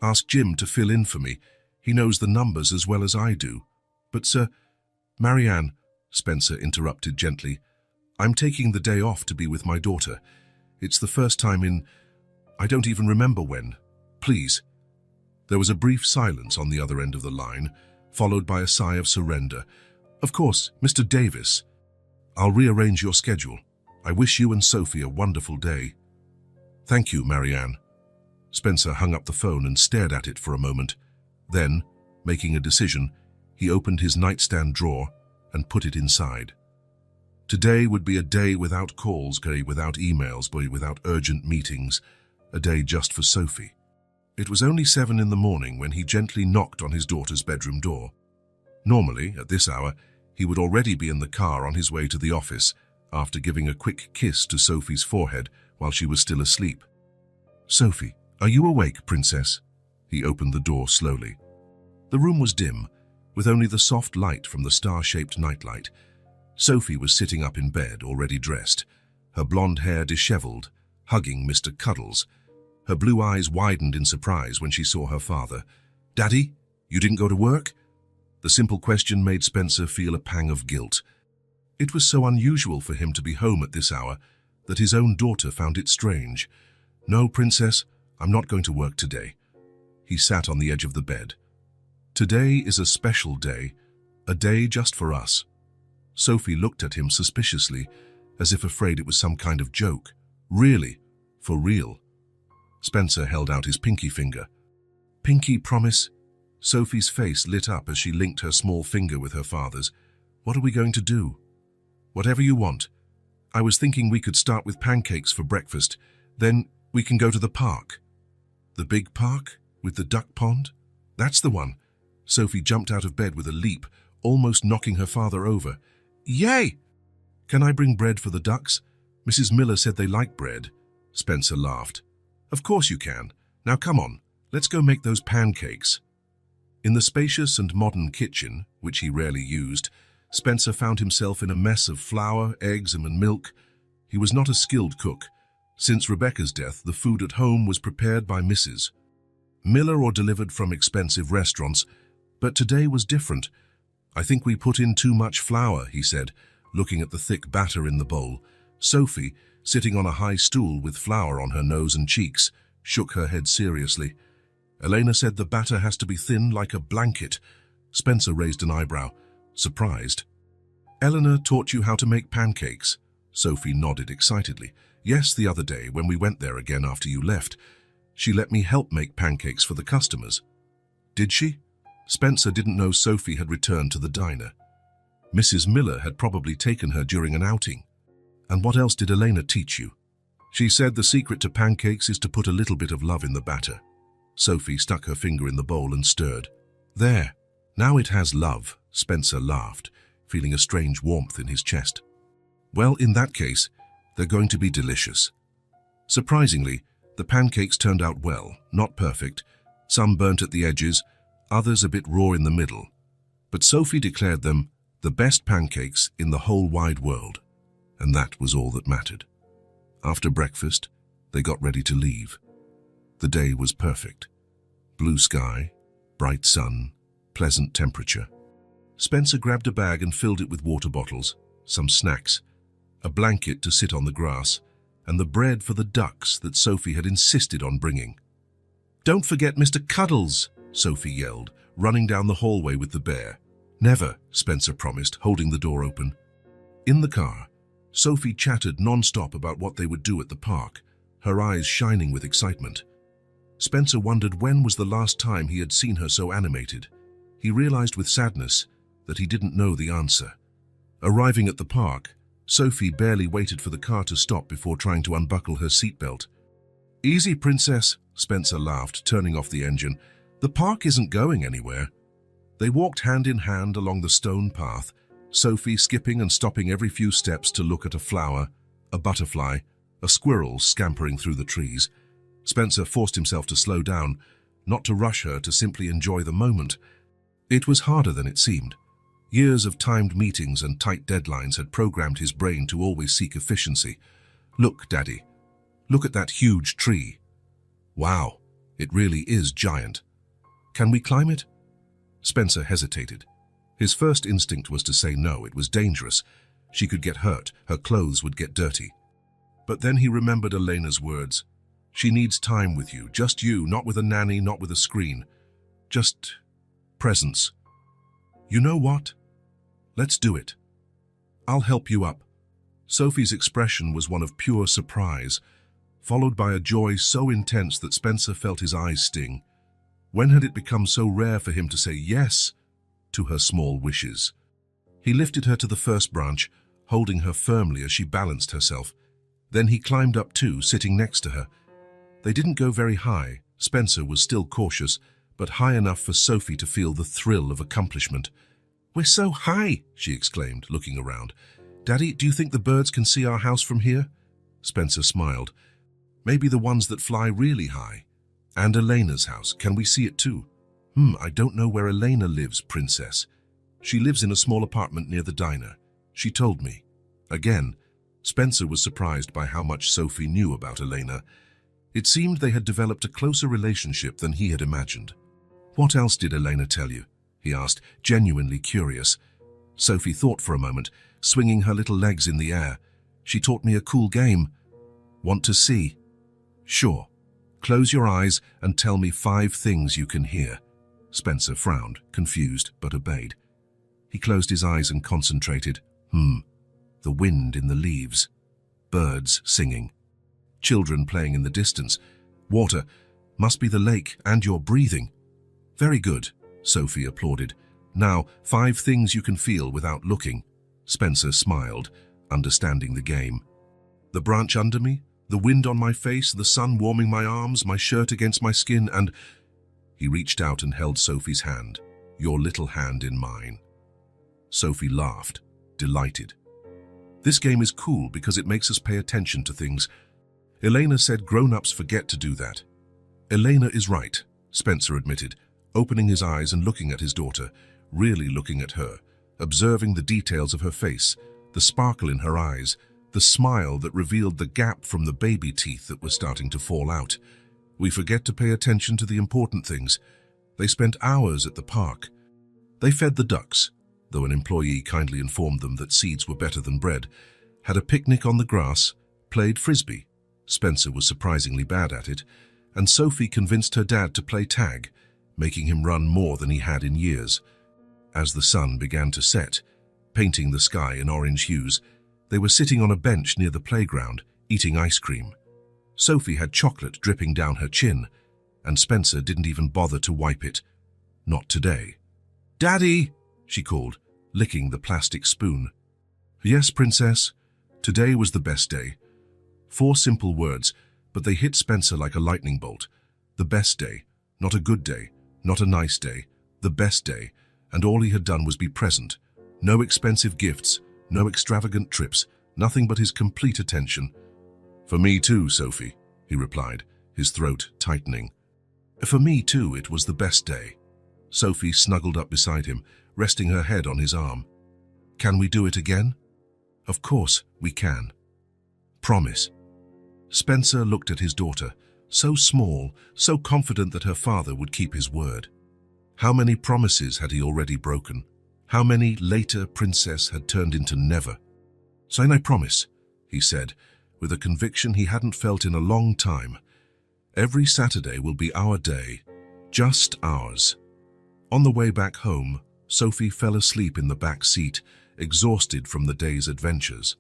ask Jim to fill in for me. He knows the numbers as well as I do." "But sir—" "Marianne," Spencer interrupted gently, "I'm taking the day off to be with my daughter. It's the first time in— I don't even remember when. Please." There was a brief silence on the other end of the line, followed by a sigh of surrender. "Of course, Mr. Davis. I'll rearrange your schedule. I wish you and Sophie a wonderful day." "Thank you, Marianne." Spencer hung up the phone and stared at it for a moment. Then, making a decision, he opened his nightstand drawer and put it inside. Today would be a day without calls, without emails, without urgent meetings, a day just for Sophie. It was only 7 in the morning when he gently knocked on his daughter's bedroom door. Normally, at this hour, he would already be in the car on his way to the office after giving a quick kiss to Sophie's forehead while she was still asleep. "Sophie, are you awake, princess?" He opened the door slowly. The room was dim, with only the soft light from the star-shaped nightlight. Sophie was sitting up in bed, already dressed, her blonde hair disheveled, hugging Mr. Cuddles. Her blue eyes widened in surprise when she saw her father. "Daddy, you didn't go to work?" The simple question made Spencer feel a pang of guilt. It was so unusual for him to be home at this hour that his own daughter found it strange. "No, princess, I'm not going to work today." He sat on the edge of the bed. "Today is a special day, a day just for us." Sophie looked at him suspiciously, as if afraid it was some kind of joke. "Really? For real?" Spencer held out his pinky finger. "Pinky promise?" Sophie's face lit up as she linked her small finger with her father's. "What are we going to do?" "Whatever you want. I was thinking we could start with pancakes for breakfast. Then we can go to the park." "The big park? With the duck pond?" "That's the one." Sophie jumped out of bed with a leap, almost knocking her father over. "Yay!" "Can I bring bread for the ducks? Mrs. Miller said they like bread." Spencer laughed. "Of course you can. Now come on, let's go make those pancakes." In the spacious and modern kitchen, which he rarely used, Spencer found himself in a mess of flour, eggs, and milk. He was not a skilled cook. Since Rebecca's death, the food at home was prepared by Mrs. Miller or delivered from expensive restaurants, but today was different. "I think we put in too much flour," he said, looking at the thick batter in the bowl. Sophie, sitting on a high stool with flour on her nose and cheeks, shook her head seriously. "Elena said the batter has to be thin like a blanket." Spencer raised an eyebrow, surprised. "Eleanor taught you how to make pancakes?" Sophie nodded excitedly. "Yes, the other day when we went there again after you left. She let me help make pancakes for the customers." "Did she?" Spencer didn't know Sophie had returned to the diner. Mrs. Miller had probably taken her during an outing. "And what else did Elena teach you?" "She said the secret to pancakes is to put a little bit of love in the batter." Sophie stuck her finger in the bowl and stirred. "There, now it has love," Spencer laughed, feeling a strange warmth in his chest. "Well, in that case, they're going to be delicious." Surprisingly, the pancakes turned out well, not perfect, some burnt at the edges, others a bit raw in the middle. But Sophie declared them the best pancakes in the whole wide world, and that was all that mattered. After breakfast, they got ready to leave. The day was perfect. Blue sky, bright sun, pleasant temperature. Spencer grabbed a bag and filled it with water bottles, some snacks, a blanket to sit on the grass, and the bread for the ducks that Sophie had insisted on bringing. "Don't forget Mr. Cuddles," Sophie yelled, running down the hallway with the bear. "Never," Spencer promised, holding the door open. In the car, Sophie chattered non-stop about what they would do at the park, her eyes shining with excitement. Spencer wondered when was the last time he had seen her so animated. He realized with sadness that he didn't know the answer. Arriving at the park, Sophie barely waited for the car to stop before trying to unbuckle her seatbelt. "Easy, princess," Spencer laughed, turning off the engine. "The park isn't going anywhere." They walked hand in hand along the stone path, Sophie skipping and stopping every few steps to look at a flower, a butterfly, a squirrel scampering through the trees. Spencer forced himself to slow down, not to rush her, to simply enjoy the moment. It was harder than it seemed. Years of timed meetings and tight deadlines had programmed his brain to always seek efficiency. "Look, Daddy. Look at that huge tree. Wow, it really is giant. Can we climb it?" Spencer hesitated. His first instinct was to say no, it was dangerous. She could get hurt, her clothes would get dirty. But then he remembered Elena's words. "She needs time with you, just you, not with a nanny, not with a screen. Just presence. You know what? Let's do it. I'll help you up." Sophie's expression was one of pure surprise, followed by a joy so intense that Spencer felt his eyes sting. When had it become so rare for him to say yes to her small wishes? He lifted her to the first branch, holding her firmly as she balanced herself. Then he climbed up too, sitting next to her. They didn't go very high. Spencer was still cautious, but high enough for Sophie to feel the thrill of accomplishment. "We're so high," she exclaimed, looking around. "Daddy, do you think the birds can see our house from here?" Spencer smiled. "Maybe the ones that fly really high. And Elena's house, can we see it too?" I don't know where Elena lives, Princess. She lives in a small apartment near the diner. She told me." Again, Spencer was surprised by how much Sophie knew about Elena. It seemed they had developed a closer relationship than he had imagined. "What else did Elena tell you?" he asked, genuinely curious. Sophie thought for a moment, swinging her little legs in the air. "She taught me a cool game." "Want to see?" "Sure. Close your eyes and tell me 5 things you can hear." Spencer frowned, confused, but obeyed. He closed his eyes and concentrated. The wind in the leaves. Birds singing. Children playing in the distance. Water. Must be the lake, and you're breathing. "Very good," Sophie applauded. "Now, 5 things you can feel without looking." Spencer smiled, understanding the game. "The branch under me, the wind on my face, the sun warming my arms, my shirt against my skin, and—" He reached out and held Sophie's hand, your little hand in mine. Sophie laughed, delighted. "This game is cool because it makes us pay attention to things. Elena said grown-ups forget to do that." "Elena is right," Spencer admitted, opening his eyes and looking at his daughter, really looking at her, observing the details of her face, the sparkle in her eyes, the smile that revealed the gap from the baby teeth that were starting to fall out. "We forget to pay attention to the important things." They spent hours at the park. They fed the ducks, though an employee kindly informed them that seeds were better than bread, had a picnic on the grass, played frisbee. Spencer was surprisingly bad at it, and Sophie convinced her dad to play tag, making him run more than he had in years. As the sun began to set, painting the sky in orange hues, they were sitting on a bench near the playground, eating ice cream. Sophie had chocolate dripping down her chin, and Spencer didn't even bother to wipe it. Not today. "Daddy!" she called, licking the plastic spoon. "Yes, Princess. Today was the best day." 4 simple words, but they hit Spencer like a lightning bolt. The best day, not a good day, not a nice day, the best day, and all he had done was be present. No expensive gifts, no extravagant trips, nothing but his complete attention. "For me too, Sophie," he replied, his throat tightening. "For me too, it was the best day." Sophie snuggled up beside him, resting her head on his arm. "Can we do it again?" "Of course, we can." "Promise." Spencer looked at his daughter, so small, so confident that her father would keep his word. How many promises had he already broken? How many later Princess had turned into never? "Sign I promise," he said, with a conviction he hadn't felt in a long time. "Every Saturday will be our day, just ours." On the way back home, Sophie fell asleep in the back seat, exhausted from the day's adventures.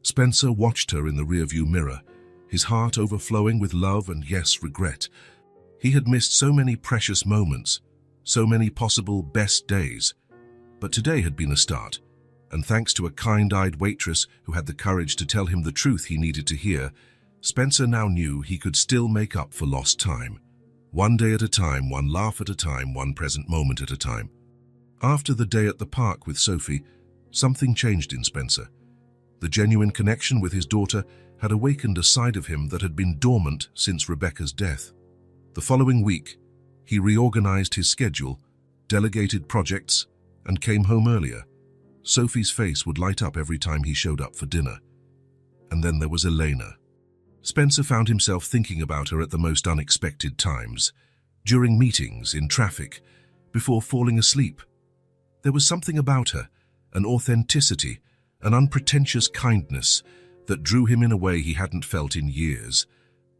Spencer watched her in the rearview mirror, his heart overflowing with love and, yes, regret. He had missed so many precious moments, so many possible best days. But today had been a start, and thanks to a kind-eyed waitress who had the courage to tell him the truth he needed to hear, Spencer now knew he could still make up for lost time. One day at a time, one laugh at a time, one present moment at a time. After the day at the park with Sophie, something changed in Spencer. The genuine connection with his daughter had awakened a side of him that had been dormant since Rebecca's death. The following week, he reorganized his schedule, delegated projects, and came home earlier. Sophie's face would light up every time he showed up for dinner. And then there was Elena. Spencer found himself thinking about her at the most unexpected times, during meetings, in traffic, before falling asleep. There was something about her, an authenticity, an unpretentious kindness, that drew him in a way he hadn't felt in years.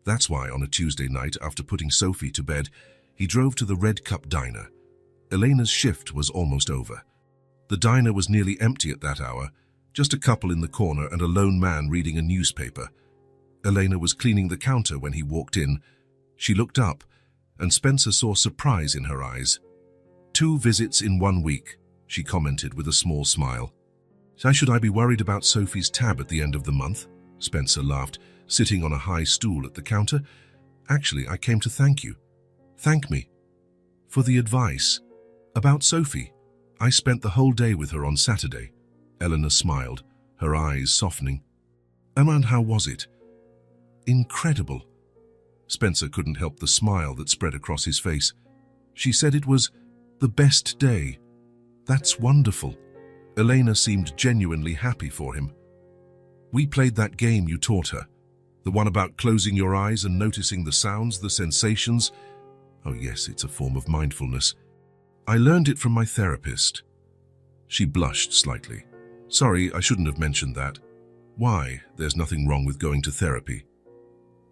That's why on a Tuesday night, after putting Sophie to bed, he drove to the Red Cup diner. Elena's shift was almost over. The diner was nearly empty at that hour, just a couple in the corner and a lone man reading a newspaper. Elena was cleaning the counter when he walked in. She looked up, and Spencer saw surprise in her eyes. 2 visits in 1 week, she commented with a small smile. Should I be worried about Sophie's tab at the end of the month? Spencer laughed, sitting on a high stool at the counter. Actually, I came to thank you. Thank me. For the advice. About Sophie. I spent the whole day with her on Saturday. Eleanor smiled, her eyes softening. And how was it? Incredible. Spencer couldn't help the smile that spread across his face. She said it was the best day. That's wonderful. Elena seemed genuinely happy for him. We played that game you taught her. The one about closing your eyes and noticing the sounds, the sensations. Oh yes, it's a form of mindfulness. I learned it from my therapist. She blushed slightly. Sorry, I shouldn't have mentioned that. Why? There's nothing wrong with going to therapy.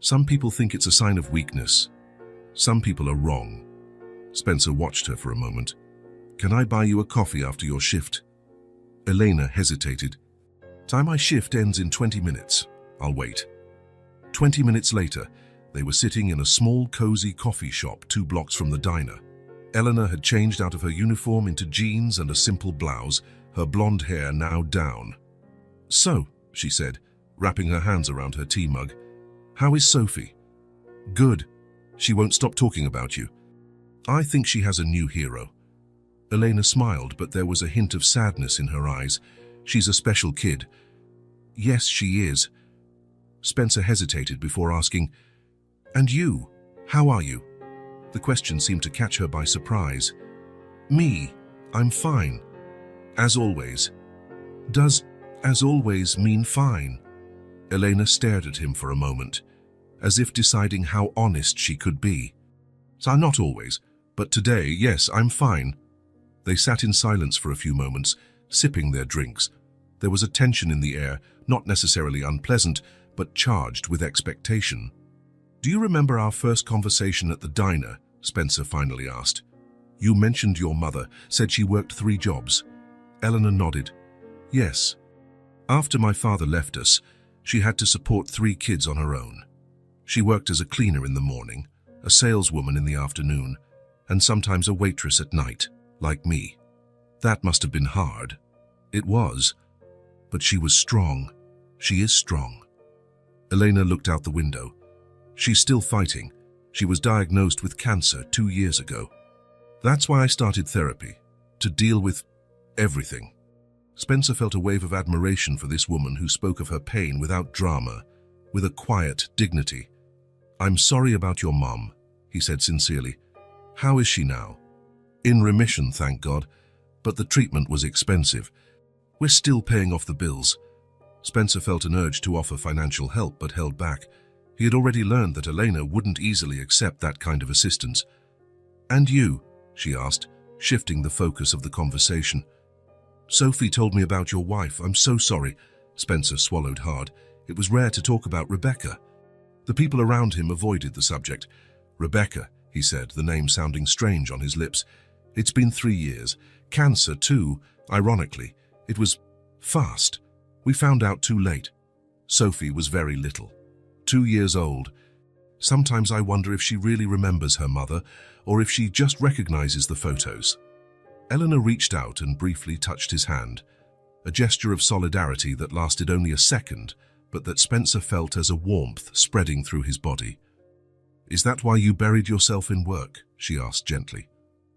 Some people think it's a sign of weakness. Some people are wrong. Spencer watched her for a moment. Can I buy you a coffee after your shift? Elena hesitated. My shift ends in 20 minutes. I'll wait. 20 minutes later, they were sitting in a small, cozy coffee shop 2 blocks from the diner. Eleanor had changed out of her uniform into jeans and a simple blouse, her blonde hair now down. So, she said, wrapping her hands around her tea mug, how is Sophie? Good. She won't stop talking about you. I think she has a new hero. Elena smiled, but there was a hint of sadness in her eyes. She's a special kid. Yes, she is. Spencer hesitated before asking, and you, how are you? The question seemed to catch her by surprise. Me, I'm fine. As always. Does as always mean fine? Elena stared at him for a moment, as if deciding how honest she could be. Not always, but today, yes, I'm fine. They sat in silence for a few moments, sipping their drinks. There was a tension in the air, not necessarily unpleasant, but charged with expectation. Do you remember our first conversation at the diner? Spencer finally asked. You mentioned your mother, said she worked 3 jobs. Eleanor nodded. Yes. After my father left us, she had to support 3 kids on her own. She worked as a cleaner in the morning, a saleswoman in the afternoon, and sometimes a waitress at night, like me. That must have been hard. It was. But she was strong. She is strong. Elena looked out the window. She's still fighting. She was diagnosed with cancer 2 years ago. That's why I started therapy, to deal with everything. Spencer felt a wave of admiration for this woman who spoke of her pain without drama, with a quiet dignity. I'm sorry about your mom, he said sincerely. How is she now? In remission, thank God, but the treatment was expensive. We're still paying off the bills. Spencer felt an urge to offer financial help but held back. He had already learned that Elena wouldn't easily accept that kind of assistance. And you? She asked, shifting the focus of the conversation. Sophie told me about your wife. I'm so sorry. Spencer swallowed hard. It was rare to talk about Rebecca. The people around him avoided the subject. Rebecca, he said, the name sounding strange on his lips. It's been 3 years. Cancer, too. Ironically, it was fast. We found out too late. Sophie was very little. 2 years old. Sometimes I wonder if she really remembers her mother, or if she just recognizes the photos. Eleanor reached out and briefly touched his hand, a gesture of solidarity that lasted only a second, but that Spencer felt as a warmth spreading through his body. Is that why you buried yourself in work? She asked gently.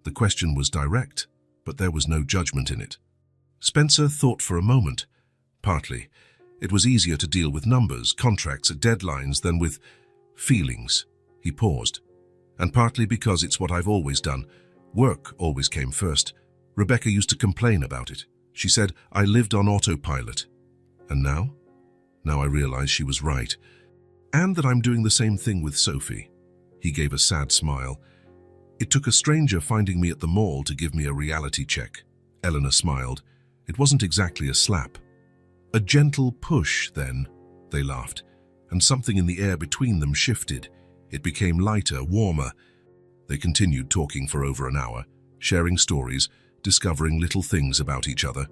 The question was direct, but there was no judgment in it. Spencer thought for a moment. Partly, it was easier to deal with numbers, contracts, deadlines than with feelings. He paused. And partly because it's what I've always done. Work always came first. Rebecca used to complain about it. She said I lived on autopilot. And now? Now I realize she was right. And that I'm doing the same thing with Sophie. He gave a sad smile. It took a stranger finding me at the mall to give me a reality check. Eleanor smiled. It wasn't exactly a slap. A gentle push, then, they laughed, and something in the air between them shifted. It became lighter, warmer. They continued talking for over an hour, sharing stories, discovering little things about each other.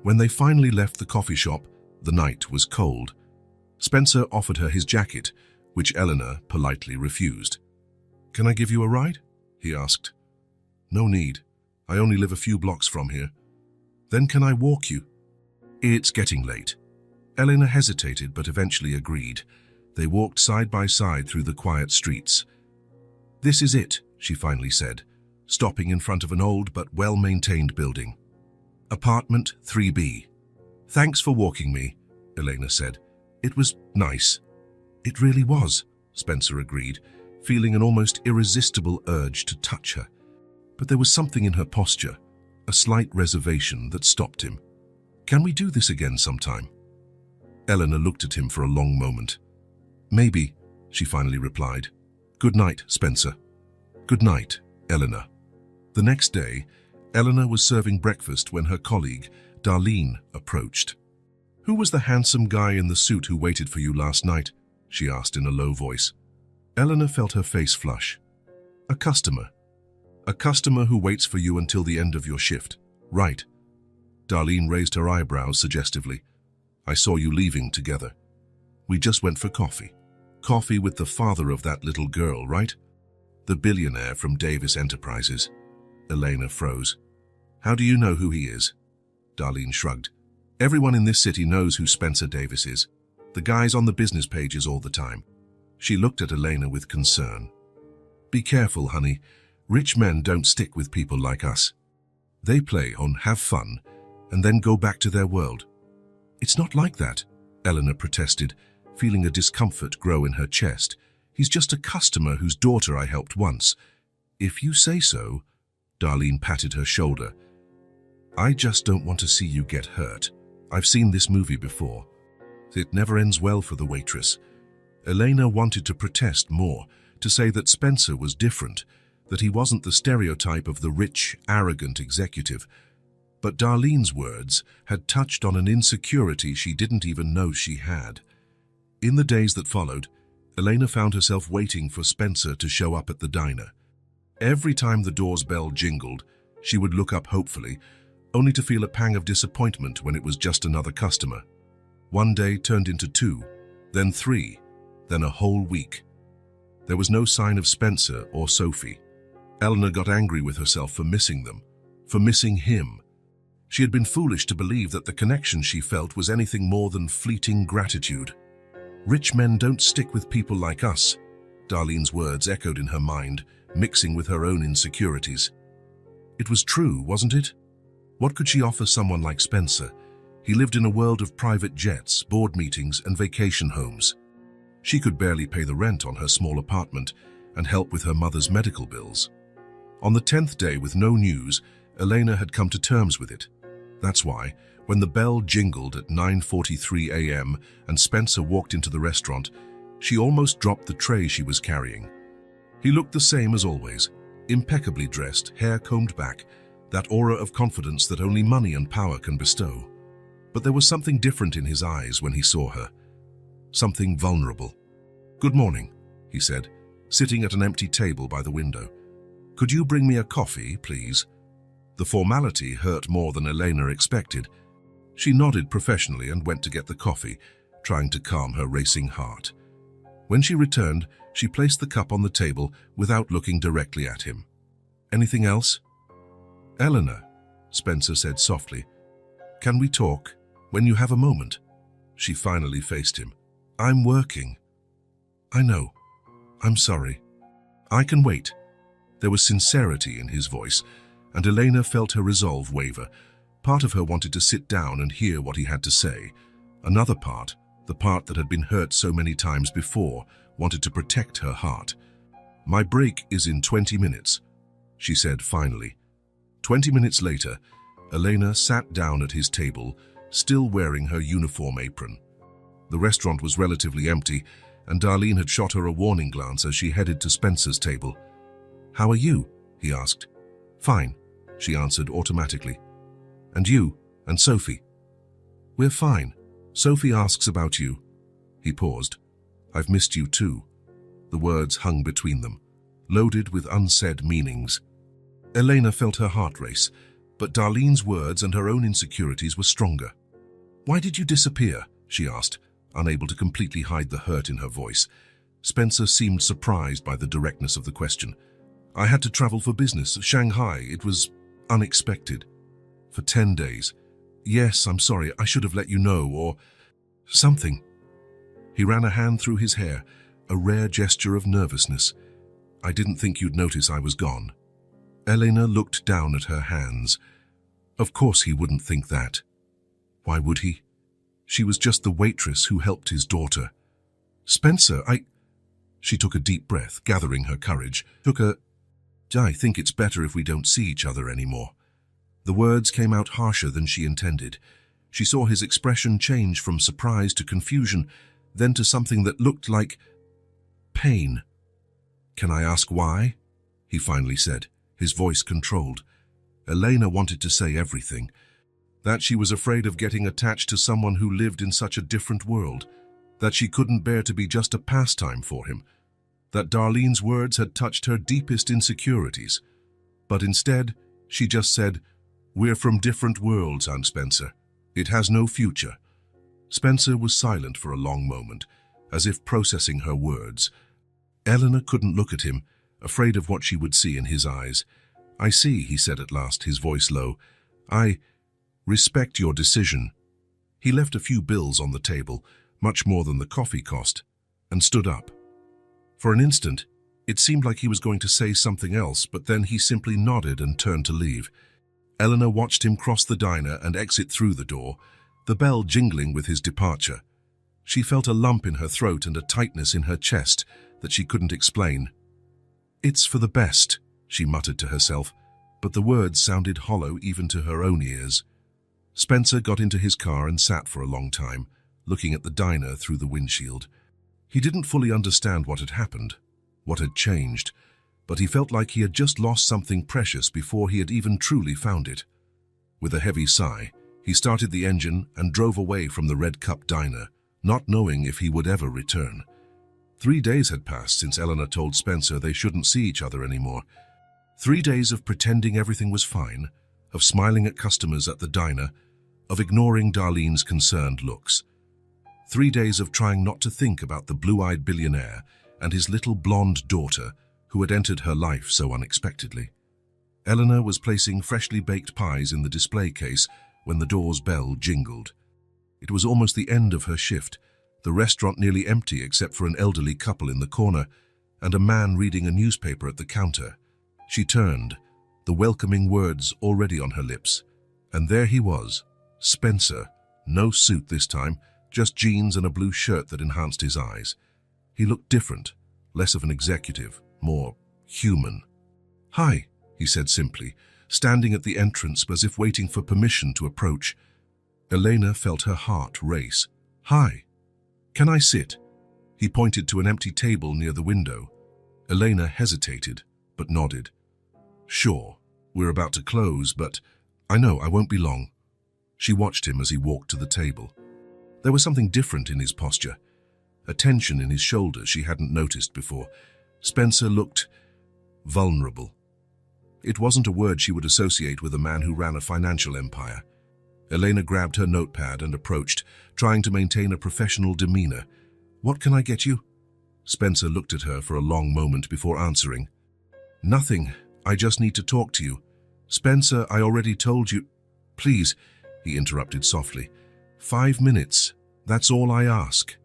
When they finally left the coffee shop, the night was cold. Spencer offered her his jacket, which Eleanor politely refused. Can I give you a ride? He asked. No need. I only live a few blocks from here. Then can I walk you? It's getting late. Elena hesitated but eventually agreed. They walked side by side through the quiet streets. This is it, she finally said, stopping in front of an old but well-maintained building. Apartment 3B. Thanks for walking me, Elena said. It was nice. It really was, Spencer agreed, feeling an almost irresistible urge to touch her. But there was something in her posture, a slight reservation that stopped him. Can we do this again sometime? Elena looked at him for a long moment. Maybe, she finally replied. Good night, Spencer. Good night, Elena. The next day, Elena was serving breakfast when her colleague, Darlene, approached. Who was the handsome guy in the suit who waited for you last night? She asked in a low voice. Elena felt her face flush. A customer. A customer who waits for you until the end of your shift. Right. Darlene raised her eyebrows suggestively. I saw you leaving together. We just went for coffee. Coffee with the father of that little girl, right? The billionaire from Davis Enterprises. Elena froze. How do you know who he is? Darlene shrugged. Everyone in this city knows who Spencer Davis is. The guy's on the business pages all the time. She looked at Elena with concern. Be careful, honey. Rich men don't stick with people like us. They play on have fun and then go back to their world. It's not like that, Elena protested, feeling a discomfort grow in her chest. He's just a customer whose daughter I helped once. If you say so, Darlene patted her shoulder. I just don't want to see you get hurt. I've seen this movie before. It never ends well for the waitress. Elena wanted to protest more, to say that Spencer was different, that he wasn't the stereotype of the rich, arrogant executive. But Darlene's words had touched on an insecurity she didn't even know she had. In the days that followed, Elena found herself waiting for Spencer to show up at the diner. Every time the door's bell jingled, she would look up hopefully, only to feel a pang of disappointment when it was just another customer. One day turned into 2, then 3, then a whole week. There was no sign of Spencer or Sophie. Elena got angry with herself for missing them, for missing him. She had been foolish to believe that the connection she felt was anything more than fleeting gratitude. Rich men don't stick with people like us, Darlene's words echoed in her mind, mixing with her own insecurities. It was true, wasn't it? What could she offer someone like Spencer? He lived in a world of private jets, board meetings, and vacation homes. She could barely pay the rent on her small apartment and help with her mother's medical bills. On the 10th day with no news, Elena had come to terms with it. That's why, when the bell jingled at 9:43 a.m. and Spencer walked into the restaurant, she almost dropped the tray she was carrying. He looked the same as always, impeccably dressed, hair combed back, that aura of confidence that only money and power can bestow. But there was something different in his eyes when he saw her. Something vulnerable. Good morning, he said, sitting at an empty table by the window. Could you bring me a coffee, please? The formality hurt more than Elena expected. She nodded professionally and went to get the coffee, trying to calm her racing heart. When she returned, she placed the cup on the table without looking directly at him. Anything else? Elena, Spencer said softly, can we talk when you have a moment? She finally faced him. I'm working. I know. I'm sorry. I can wait. There was sincerity in his voice, and Elena felt her resolve waver. Part of her wanted to sit down and hear what he had to say. Another part, the part that had been hurt so many times before, wanted to protect her heart. My break is in 20 minutes, she said finally. 20 minutes later, Elena sat down at his table, still wearing her uniform apron. The restaurant was relatively empty, and Darlene had shot her a warning glance as she headed to Spencer's table. How are you? He asked. Fine, she answered automatically. And you? And Sophie? We're fine. Sophie asks about you. He paused. I've missed you too. The words hung between them, loaded with unsaid meanings. Elena felt her heart race, but Darlene's words and her own insecurities were stronger. Why did you disappear? She asked, unable to completely hide the hurt in her voice. Spencer seemed surprised by the directness of the question. I had to travel for business, Shanghai. It was unexpected. For 10 days. Yes, I'm sorry, I should have let you know, or something. He ran a hand through his hair, a rare gesture of nervousness. I didn't think you'd notice I was gone. Elena looked down at her hands. Of course he wouldn't think that. Why would he? She was just the waitress who helped his daughter. Spencer, She took a deep breath, gathering her courage. I think it's better if we don't see each other anymore. The words came out harsher than she intended. She saw his expression change from surprise to confusion, then to something that looked like pain. Can I ask why? He finally said, his voice controlled. Elena wanted to say everything. That she was afraid of getting attached to someone who lived in such a different world. That she couldn't bear to be just a pastime for him. That Darlene's words had touched her deepest insecurities. But instead, she just said, "We're from different worlds, Aunt Spencer. It has no future." Spencer was silent for a long moment, as if processing her words. Elena couldn't look at him, afraid of what she would see in his eyes. "I see," he said at last, his voice low. "I respect your decision." He left a few bills on the table, much more than the coffee cost, and stood up. For an instant, it seemed like he was going to say something else, but then he simply nodded and turned to leave. Elena watched him cross the diner and exit through the door, the bell jingling with his departure. She felt a lump in her throat and a tightness in her chest that she couldn't explain. "It's for the best," she muttered to herself, but the words sounded hollow even to her own ears. Spencer got into his car and sat for a long time, looking at the diner through the windshield. He didn't fully understand what had happened, what had changed, but he felt like he had just lost something precious before he had even truly found it. With a heavy sigh, he started the engine and drove away from the Red Cup diner, not knowing if he would ever return. 3 days had passed since Elena told Spencer they shouldn't see each other anymore. 3 days of pretending everything was fine, of smiling at customers at the diner, of ignoring Darlene's concerned looks. 3 days of trying not to think about the blue-eyed billionaire and his little blonde daughter who had entered her life so unexpectedly. Elena was placing freshly baked pies in the display case when the door's bell jingled. It was almost the end of her shift, the restaurant nearly empty except for an elderly couple in the corner and a man reading a newspaper at the counter. She turned, the welcoming words already on her lips, and there he was, Spencer, no suit this time, just jeans and a blue shirt that enhanced his eyes. He looked different, less of an executive, more human. "Hi," he said simply, standing at the entrance as if waiting for permission to approach. Elena felt her heart race. "Hi. Can I sit?" He pointed to an empty table near the window. Elena hesitated, but nodded. "Sure, we're about to close, but I know I won't be long." She watched him as he walked to the table. There was something different in his posture, a tension in his shoulders she hadn't noticed before. Spencer looked vulnerable. It wasn't a word she would associate with a man who ran a financial empire. Elena grabbed her notepad and approached, trying to maintain a professional demeanor. "What can I get you?" Spencer looked at her for a long moment before answering. "Nothing. I just need to talk to you." "Spencer, I already told you." "Please," he interrupted softly. 5 minutes. That's all I ask."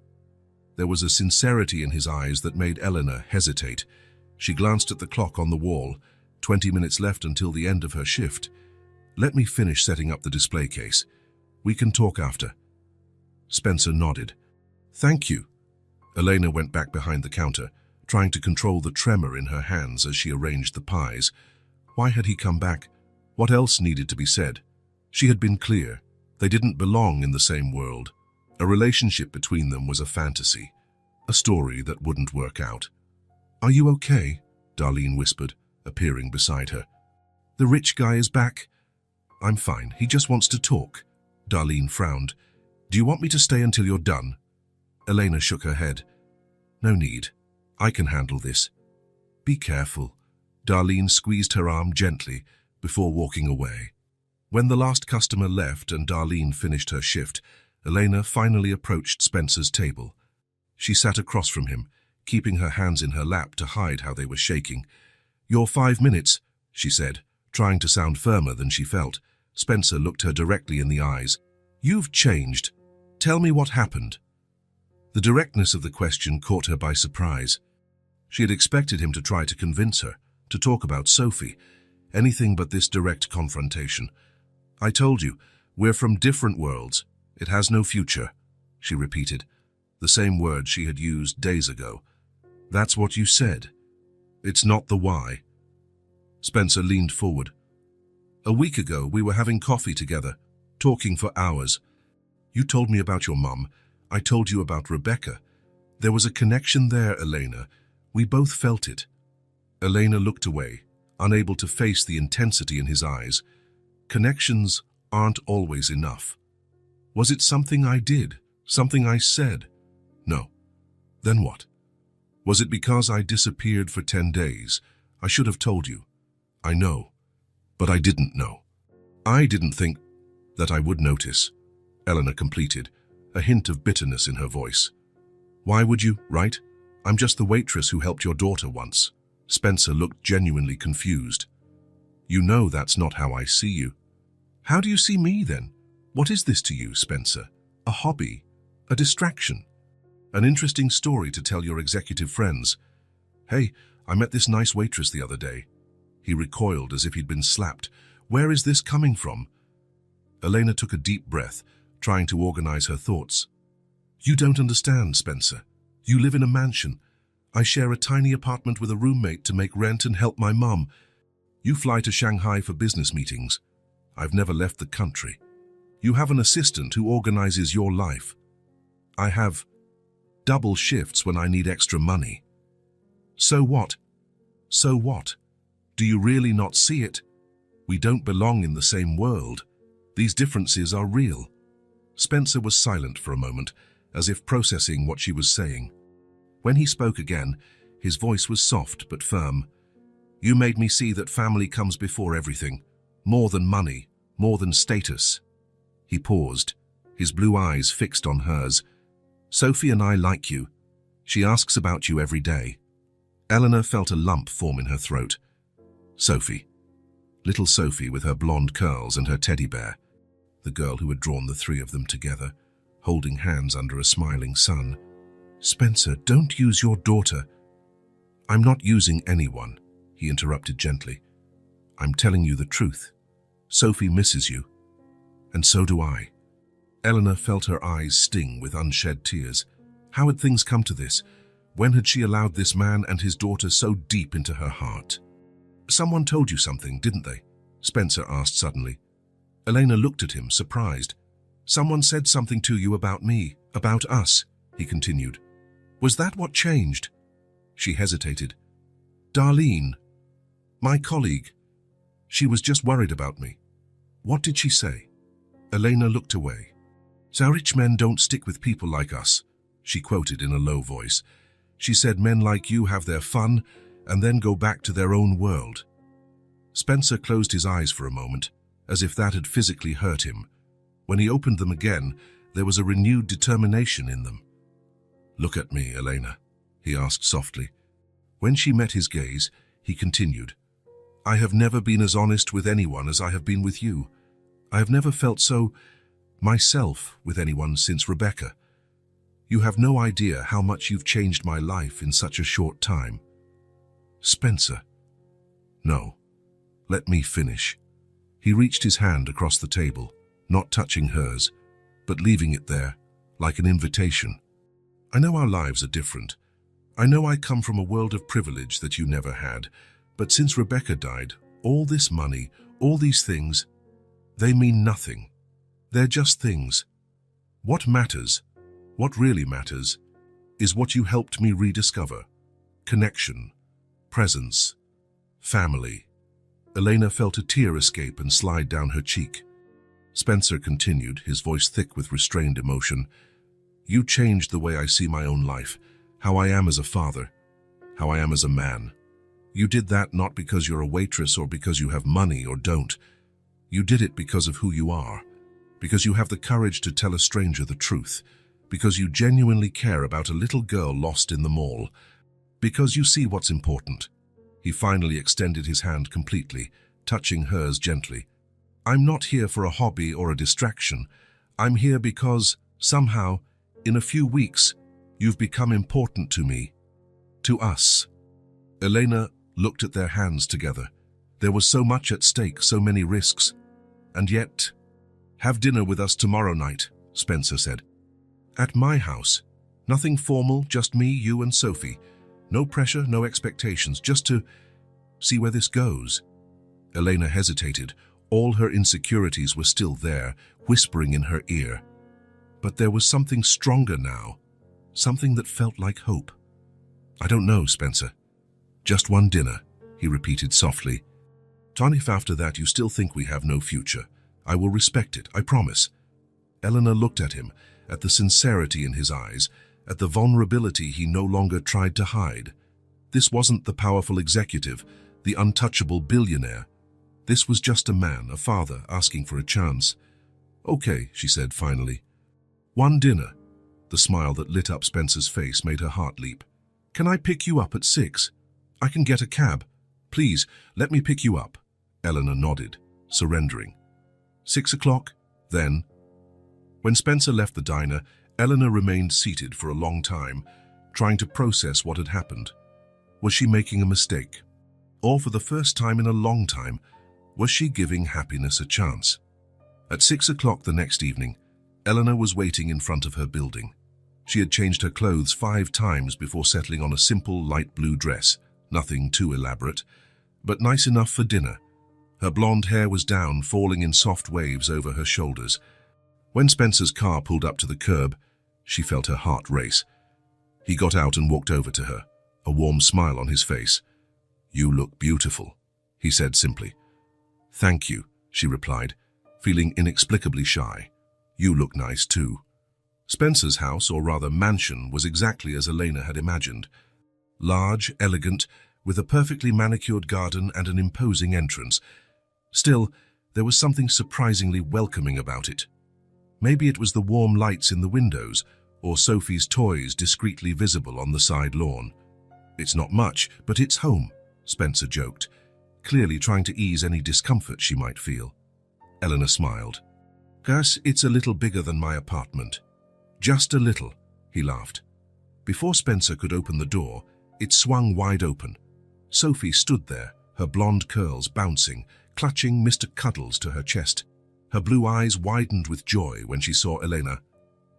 There was a sincerity in his eyes that made Elena hesitate. She glanced at the clock on the wall, 20 minutes left until the end of her shift. "Let me finish setting up the display case. We can talk after." Spencer nodded. "Thank you." Elena went back behind the counter, trying to control the tremor in her hands as she arranged the pies. Why had he come back? What else needed to be said? She had been clear. They didn't belong in the same world. A relationship between them was a fantasy, a story that wouldn't work out. "Are you okay?" Darlene whispered, appearing beside her. "The rich guy is back." "I'm fine. He just wants to talk." Darlene frowned. "Do you want me to stay until you're done?" Elena shook her head. "No need. I can handle this." "Be careful." Darlene squeezed her arm gently before walking away. When the last customer left and Darlene finished her shift, Elena finally approached Spencer's table. She sat across from him, keeping her hands in her lap to hide how they were shaking. "Your 5 minutes," she said, trying to sound firmer than she felt. Spencer looked her directly in the eyes. "You've changed. Tell me what happened." The directness of the question caught her by surprise. She had expected him to try to convince her, to talk about Sophie, anything but this direct confrontation. "I told you, we're from different worlds. It has no future," she repeated, the same word she had used days ago. "That's what you said. It's not the why." Spencer leaned forward. "A week ago, we were having coffee together, talking for hours. You told me about your mum. I told you about Rebecca. There was a connection there, Elena. We both felt it." Elena looked away, unable to face the intensity in his eyes. "Connections aren't always enough. Was it something I did? Something I said?" "No." "Then what? Was it because I disappeared for 10 days? I should have told you." "I know, but I didn't know. I didn't think that I would notice," Eleanor completed, a hint of bitterness in her voice. "Why would you, right? I'm just the waitress who helped your daughter once." Spencer looked genuinely confused. "You know that's not how I see you." "How do you see me then? What is this to you, Spencer? A hobby? A distraction? An interesting story to tell your executive friends? Hey, I met this nice waitress the other day." He recoiled as if he'd been slapped. "Where is this coming from?" Elena took a deep breath, trying to organize her thoughts. "You don't understand, Spencer. You live in a mansion. I share a tiny apartment with a roommate to make rent and help my mum. You fly to Shanghai for business meetings. I've never left the country. You have an assistant who organizes your life. I have double shifts when I need extra money. So what? So what? Do you really not see it? We don't belong in the same world. These differences are real." Spencer was silent for a moment, as if processing what she was saying. When he spoke again, his voice was soft but firm. "You made me see that family comes before everything. More than money, more than status." He paused, his blue eyes fixed on hers. "Sophie and I like you. She asks about you every day." Eleanor felt a lump form in her throat. Sophie. Little Sophie with her blonde curls and her teddy bear. The girl who had drawn the three of them together, holding hands under a smiling sun. "Spencer, don't use your daughter." "I'm not using anyone," he interrupted gently. "I'm telling you the truth. Sophie misses you. And so do I." Eleanor felt her eyes sting with unshed tears. How had things come to this? When had she allowed this man and his daughter so deep into her heart? "Someone told you something, didn't they?" Spencer asked suddenly. Elena looked at him, surprised. "Someone said something to you about me, about us," he continued. "Was that what changed?" She hesitated. "Darlene, my colleague. She was just worried about me." "What did she say?" Elena looked away. "So rich men don't stick with people like us," she quoted in a low voice. She said men like you have their fun and then go back to their own world. Spencer closed his eyes for a moment, as if that had physically hurt him. When he opened them again, there was a renewed determination in them. "Look at me, Elena," he asked softly. When she met his gaze, he continued, "I have never been as honest with anyone as I have been with you. I have never felt so myself with anyone since Rebecca. You have no idea how much you've changed my life in such a short time." "Spencer." "No. Let me finish." He reached his hand across the table, not touching hers, but leaving it there, like an invitation. "I know our lives are different. I know I come from a world of privilege that you never had, but since Rebecca died, all this money, all these things, they mean nothing. They're just things. What matters, what really matters, is what you helped me rediscover. Connection, presence, family." Elena felt a tear escape and slide down her cheek. Spencer continued, his voice thick with restrained emotion. "You changed the way I see my own life, how I am as a father, how I am as a man. You did that not because you're a waitress or because you have money or don't. You did it because of who you are, because you have the courage to tell a stranger the truth, because you genuinely care about a little girl lost in the mall, Because you see what's important. He finally extended his hand completely, touching hers gently. I'm not here for a hobby or a distraction. I'm here because, somehow, in a few weeks, you've become important to me. To us. Elena looked at their hands together. There was so much at stake, so many risks. And yet, have dinner with us tomorrow night, Spencer said. At my house. Nothing formal, just me, you and Sophie. No pressure, no expectations, just to see where this goes. Elena hesitated. All her insecurities were still there, whispering in her ear. But there was something stronger now, something that felt like hope. I don't know, Spencer. Just one dinner, he repeated softly. If after that you still think we have no future, I will respect it, I promise. Eleanor looked at him, at the sincerity in his eyes, at the vulnerability he no longer tried to hide. This wasn't the powerful executive, the untouchable billionaire. This was just a man, a father, asking for a chance. Okay, she said finally. One dinner. The smile that lit up Spencer's face made her heart leap. Can I pick you up at 6? I can get a cab. Please, let me pick you up. Eleanor nodded, surrendering. 6 o'clock? Then. When Spencer left the diner, Eleanor remained seated for a long time, trying to process what had happened. Was she making a mistake? Or for the first time in a long time, was she giving happiness a chance? At 6 o'clock the next evening, Eleanor was waiting in front of her building. She had changed her clothes 5 times before settling on a simple light blue dress, nothing too elaborate, but nice enough for dinner. Her blonde hair was down, falling in soft waves over her shoulders. When Spencer's car pulled up to the curb, she felt her heart race. He got out and walked over to her, a warm smile on his face. You look beautiful, he said simply. Thank you, she replied, feeling inexplicably shy. You look nice too. Spencer's house, or rather mansion, was exactly as Elena had imagined. Large, elegant, with a perfectly manicured garden and an imposing entrance. Still, there was something surprisingly welcoming about it. Maybe it was the warm lights in the windows, or Sophie's toys discreetly visible on the side lawn. It's not much, but it's home, Spencer joked, clearly trying to ease any discomfort she might feel. Eleanor smiled. Gus, it's a little bigger than my apartment. Just a little, he laughed. Before Spencer could open the door, it swung wide open. Sophie stood there, her blonde curls bouncing, clutching Mr. Cuddles to her chest. Her blue eyes widened with joy when she saw Elena.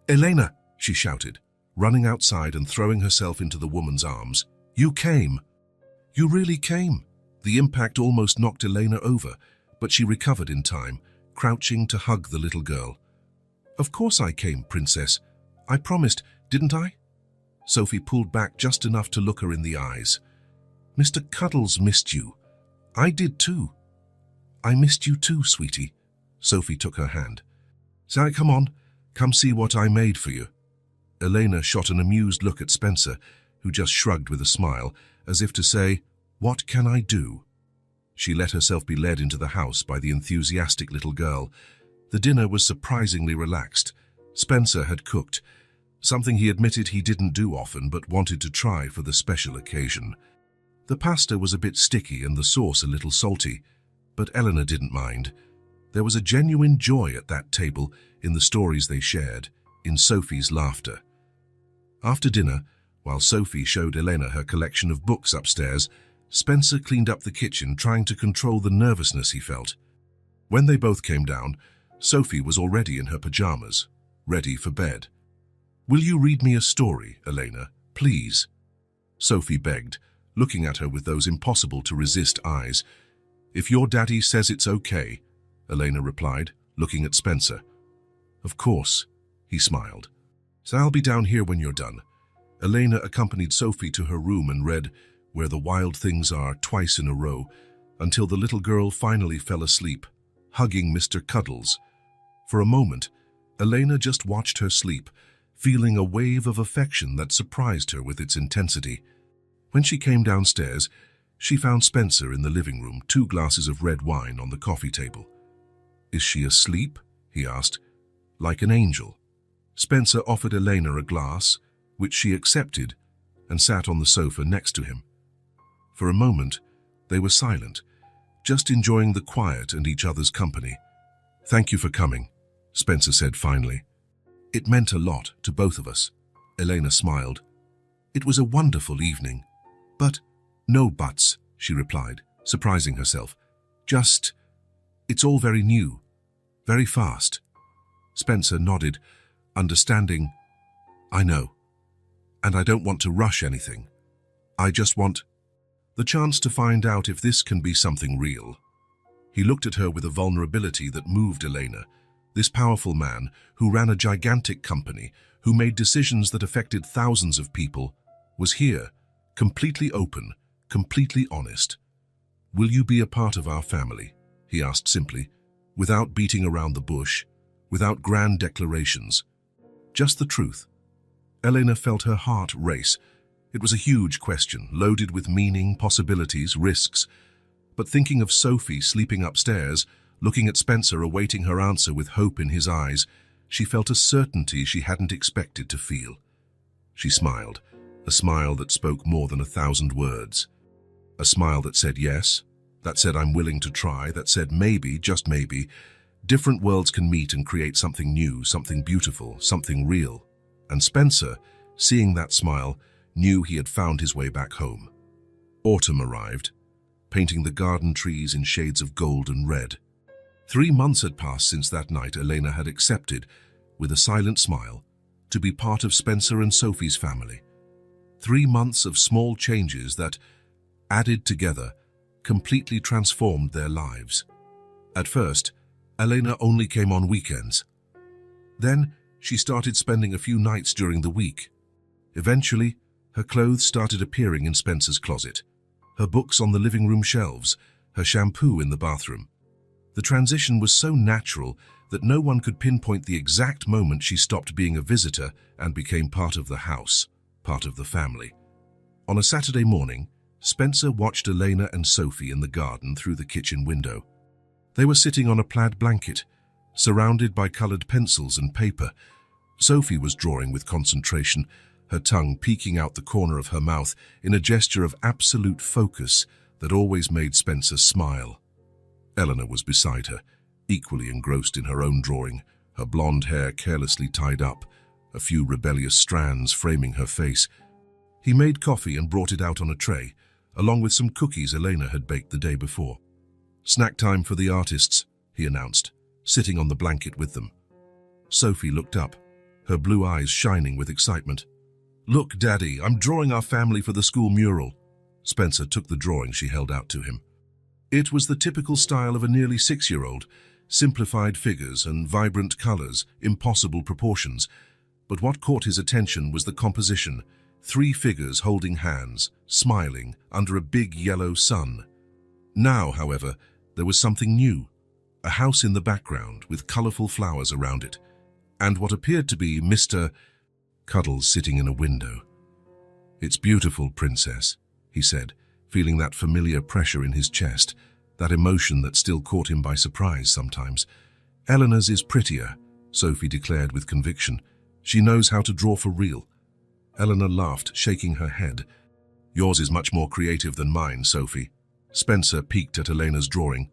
Elena, she shouted, running outside and throwing herself into the woman's arms. You came. You really came. The impact almost knocked Elena over, but she recovered in time, crouching to hug the little girl. Of course I came, Princess. I promised, didn't I? Sophie pulled back just enough to look her in the eyes. Mr. Cuddles missed you. I did too. I missed you too, sweetie. Sophie took her hand. So come on, come see what I made for you. Elena shot an amused look at Spencer, who just shrugged with a smile, as if to say, what can I do? She let herself be led into the house by the enthusiastic little girl. The dinner was surprisingly relaxed. Spencer had cooked, something he admitted he didn't do often but wanted to try for the special occasion. The pasta was a bit sticky and the sauce a little salty, but Eleanor didn't mind. There was a genuine joy at that table in the stories they shared, in Sophie's laughter. After dinner, while Sophie showed Elena her collection of books upstairs, Spencer cleaned up the kitchen, trying to control the nervousness he felt. When they both came down, Sophie was already in her pajamas, ready for bed. Will you read me a story, Elena, please? Sophie begged, looking at her with those impossible-to-resist eyes. If your daddy says it's okay, Elena replied, looking at Spencer. Of course, he smiled. So I'll be down here when you're done. Elena accompanied Sophie to her room and read Where the Wild Things Are twice in a row, until the little girl finally fell asleep, hugging Mr. Cuddles. For a moment, Elena just watched her sleep, feeling a wave of affection that surprised her with its intensity. When she came downstairs, she found Spencer in the living room, 2 glasses of red wine on the coffee table. Is she asleep? He asked. Like an angel. Spencer offered Elena a glass, which she accepted, and sat on the sofa next to him. For a moment, they were silent, just enjoying the quiet and each other's company. "Thank you for coming," Spencer said finally. "It meant a lot to both of us." Elena smiled. "It was a wonderful evening." "But no buts," she replied, surprising herself. "Just, it's all very new, very fast." Spencer nodded, understanding. "I know. And I don't want to rush anything. I just want the chance to find out if this can be something real." He looked at her with a vulnerability that moved Elena. This powerful man, who ran a gigantic company, who made decisions that affected thousands of people, was here, completely open, completely honest. "Will you be a part of our family?" he asked simply, without beating around the bush, without grand declarations. Just the truth. Elena felt her heart race. It was a huge question, loaded with meaning, possibilities, risks. But thinking of Sophie sleeping upstairs, looking at Spencer awaiting her answer with hope in his eyes, she felt a certainty she hadn't expected to feel. She smiled, a smile that spoke more than 1,000 words. A smile that said yes, that said I'm willing to try, that said maybe, just maybe, different worlds can meet and create something new, something beautiful, something real. And Spencer, seeing that smile, knew he had found his way back home. Autumn arrived, painting the garden trees in shades of gold and red. 3 months had passed since that night Elena had accepted, with a silent smile, to be part of Spencer and Sophie's family. 3 months of small changes that, added together, completely transformed their lives. At first, Elena only came on weekends. Then, she started spending a few nights during the week. Eventually, her clothes started appearing in Spencer's closet, her books on the living room shelves, her shampoo in the bathroom. The transition was so natural that no one could pinpoint the exact moment she stopped being a visitor and became part of the house, part of the family. On a Saturday morning, Spencer watched Elena and Sophie in the garden through the kitchen window. They were sitting on a plaid blanket, surrounded by colored pencils and paper. Sophie was drawing with concentration, her tongue peeking out the corner of her mouth in a gesture of absolute focus that always made Spencer smile. Eleanor was beside her, equally engrossed in her own drawing, her blonde hair carelessly tied up, a few rebellious strands framing her face. He made coffee and brought it out on a tray, along with some cookies Elena had baked the day before. "Snack time for the artists," he announced, sitting on the blanket with them. Sophie looked up, her blue eyes shining with excitement. "Look, Daddy, I'm drawing our family for the school mural." Spencer took the drawing she held out to him. It was the typical style of a nearly 6-year-old, simplified figures and vibrant colors, impossible proportions. But what caught his attention was the composition, 3 figures holding hands, smiling, under a big yellow sun. Now, however, there was something new, a house in the background with colorful flowers around it, and what appeared to be Mr. Cuddles sitting in a window. "It's beautiful, Princess," he said, feeling that familiar pressure in his chest, that emotion that still caught him by surprise sometimes. "Eleanor's is prettier," Sophie declared with conviction. "She knows how to draw for real." Eleanor laughed, shaking her head. "Yours is much more creative than mine, Sophie." Spencer peeked at Elena's drawing.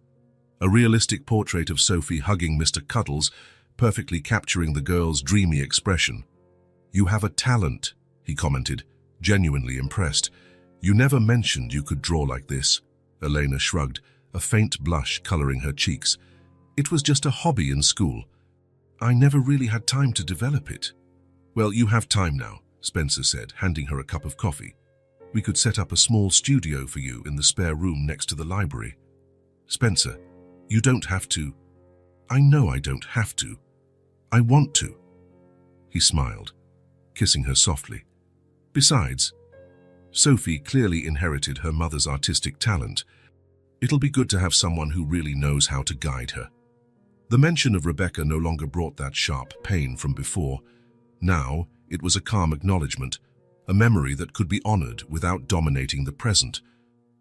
A realistic portrait of Sophie hugging Mr. Cuddles, perfectly capturing the girl's dreamy expression. "You have a talent," he commented, genuinely impressed. "You never mentioned you could draw like this." Elena shrugged, a faint blush coloring her cheeks. "It was just a hobby in school. I never really had time to develop it." "Well, you have time now," Spencer said, handing her a cup of coffee. "We could set up a small studio for you in the spare room next to the library." "Spencer, you don't have to." "I know I don't have to. I want to." He smiled, kissing her softly. Besides, Sophie clearly inherited her mother's artistic talent. It'll be good to have someone who really knows how to guide her. The mention of Rebecca no longer brought that sharp pain from before. Now, it was a calm acknowledgement, a memory that could be honored without dominating the present.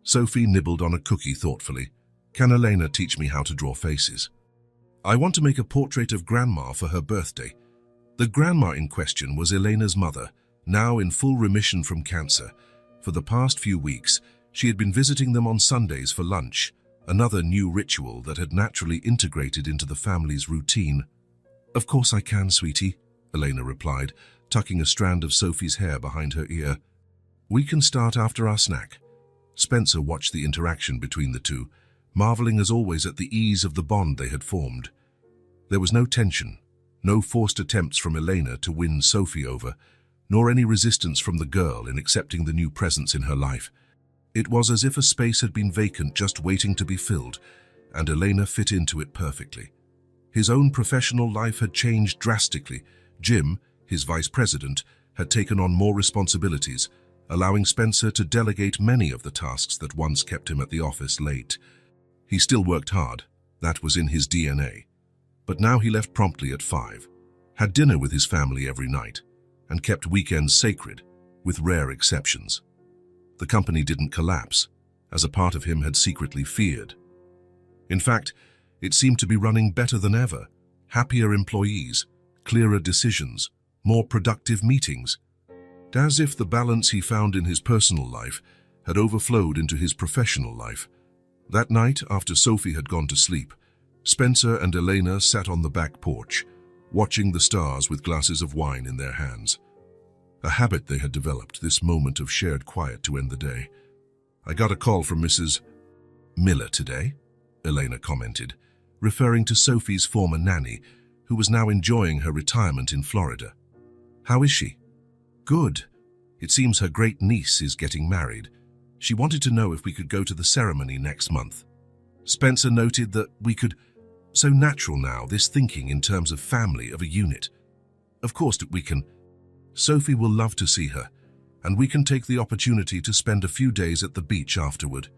Sophie nibbled on a cookie thoughtfully. "Can Elena teach me how to draw faces? I want to make a portrait of Grandma for her birthday." The grandma in question was Elena's mother, now in full remission from cancer. For the past few weeks, she had been visiting them on Sundays for lunch, another new ritual that had naturally integrated into the family's routine. "Of course I can, sweetie," Elena replied, tucking a strand of Sophie's hair behind her ear. "We can start after our snack." Spencer watched the interaction between the two, marveling as always at the ease of the bond they had formed. There was no tension, no forced attempts from Elena to win Sophie over, nor any resistance from the girl in accepting the new presence in her life. It was as if a space had been vacant just waiting to be filled, and Elena fit into it perfectly. His own professional life had changed drastically. Jim, his vice president, had taken on more responsibilities, allowing Spencer to delegate many of the tasks that once kept him at the office late. He still worked hard, that was in his DNA. But now he left promptly at 5, had dinner with his family every night, and kept weekends sacred, with rare exceptions. The company didn't collapse, as a part of him had secretly feared. In fact, it seemed to be running better than ever. Happier employees, clearer decisions, more productive meetings. As if the balance he found in his personal life had overflowed into his professional life. That night, after Sophie had gone to sleep, Spencer and Elena sat on the back porch, watching the stars with glasses of wine in their hands. A habit they had developed, this moment of shared quiet to end the day. "I got a call from Mrs. Miller today," Elena commented, referring to Sophie's former nanny, who was now enjoying her retirement in Florida. "How is she?" "Good. It seems her great niece is getting married. She wanted to know if we could go to the ceremony next month." Spencer noted that we could. So natural now, this thinking in terms of family, of a unit. "Of course we can. Sophie will love to see her, and we can take the opportunity to spend a few days at the beach afterward."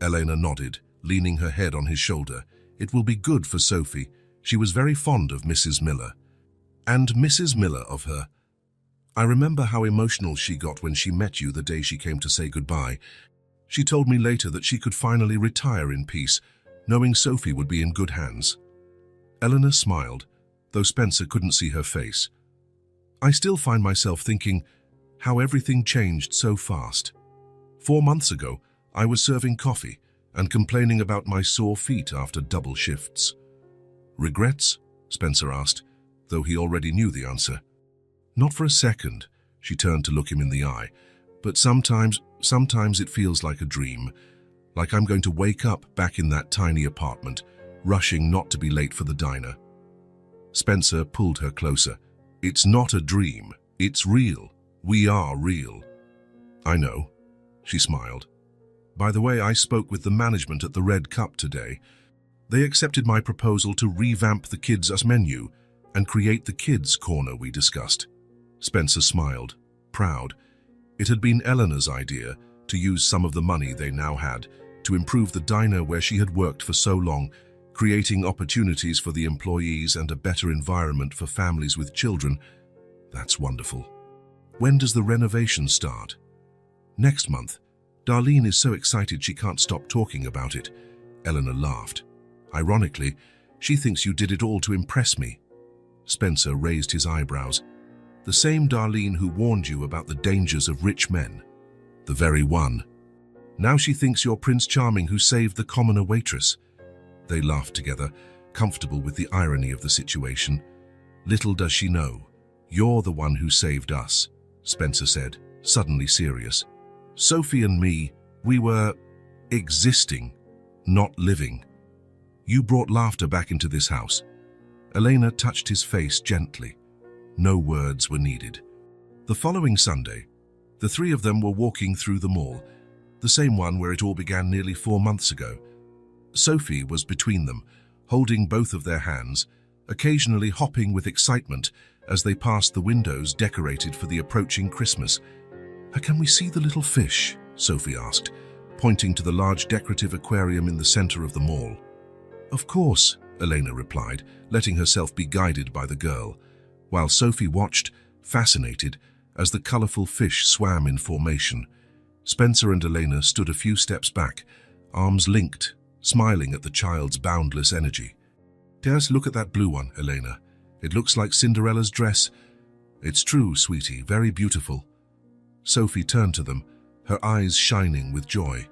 Elena nodded, leaning her head on his shoulder. "It will be good for Sophie. She was very fond of Mrs. Miller. And Mrs. Miller of her. I remember how emotional she got when she met you the day she came to say goodbye. She told me later that she could finally retire in peace, knowing Sophie would be in good hands." Eleanor smiled, though Spencer couldn't see her face. "I still find myself thinking how everything changed so fast. 4 months ago, I was serving coffee and complaining about my sore feet after double shifts." "Regrets?" Spencer asked, though he already knew the answer. "Not for a second," she turned to look him in the eye. "But sometimes it feels like a dream, like I'm going to wake up back in that tiny apartment, rushing not to be late for the diner." Spencer pulled her closer. "It's not a dream, it's real. We are real." "I know," she smiled. "By the way, I spoke with the management at the Red Cup today. They accepted my proposal to revamp the Kids' menu and create the Kids' Corner we discussed." Spencer smiled, proud. It had been Eleanor's idea to use some of the money they now had to improve the diner where she had worked for so long, creating opportunities for the employees and a better environment for families with children. "That's wonderful. When does the renovation start?" "Next month. Darlene is so excited she can't stop talking about it." Eleanor laughed. "Ironically, she thinks you did it all to impress me." Spencer raised his eyebrows. "The same Darlene who warned you about the dangers of rich men." "The very one. Now she thinks you're Prince Charming who saved the commoner waitress." They laughed together, comfortable with the irony of the situation. "Little does she know, you're the one who saved us," Spencer said, suddenly serious. "Sophie and me, we were existing, not living. You brought laughter back into this house." Elena touched his face gently. No words were needed. The following Sunday, the three of them were walking through the mall, the same one where it all began nearly 4 months ago. Sophie was between them, holding both of their hands, occasionally hopping with excitement as they passed the windows decorated for the approaching Christmas. "Can we see the little fish?" Sophie asked, pointing to the large decorative aquarium in the center of the mall. "Of course," Elena replied, letting herself be guided by the girl, while Sophie watched, fascinated, as the colorful fish swam in formation. Spencer and Elena stood a few steps back, arms linked, smiling at the child's boundless energy. "Just look at that blue one, Elena. It looks like Cinderella's dress." "It's true, sweetie, very beautiful." Sophie turned to them, her eyes shining with joy.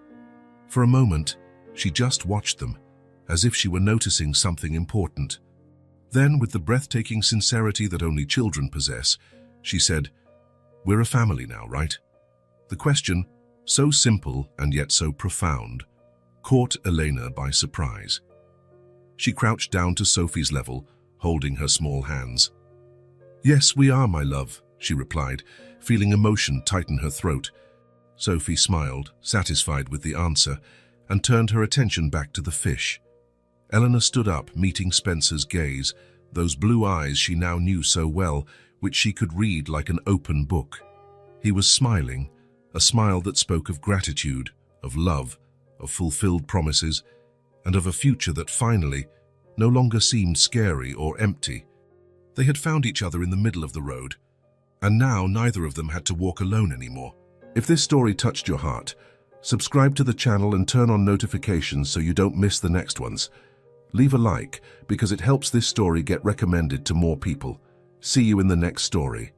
For a moment, she just watched them, as if she were noticing something important. Then, with the breathtaking sincerity that only children possess, she said, "We're a family now, right?" The question, so simple and yet so profound, caught Elena by surprise. She crouched down to Sophie's level, holding her small hands. "Yes, we are, my love," she replied, feeling emotion tighten her throat. Sophie smiled, satisfied with the answer, and turned her attention back to the fish. Eleanor stood up, meeting Spencer's gaze, those blue eyes she now knew so well, which she could read like an open book. He was smiling, a smile that spoke of gratitude, of love, of fulfilled promises, and of a future that finally no longer seemed scary or empty. They had found each other in the middle of the road, and now neither of them had to walk alone anymore. If this story touched your heart, subscribe to the channel and turn on notifications so you don't miss the next ones. Leave a like because it helps this story get recommended to more people. See you in the next story.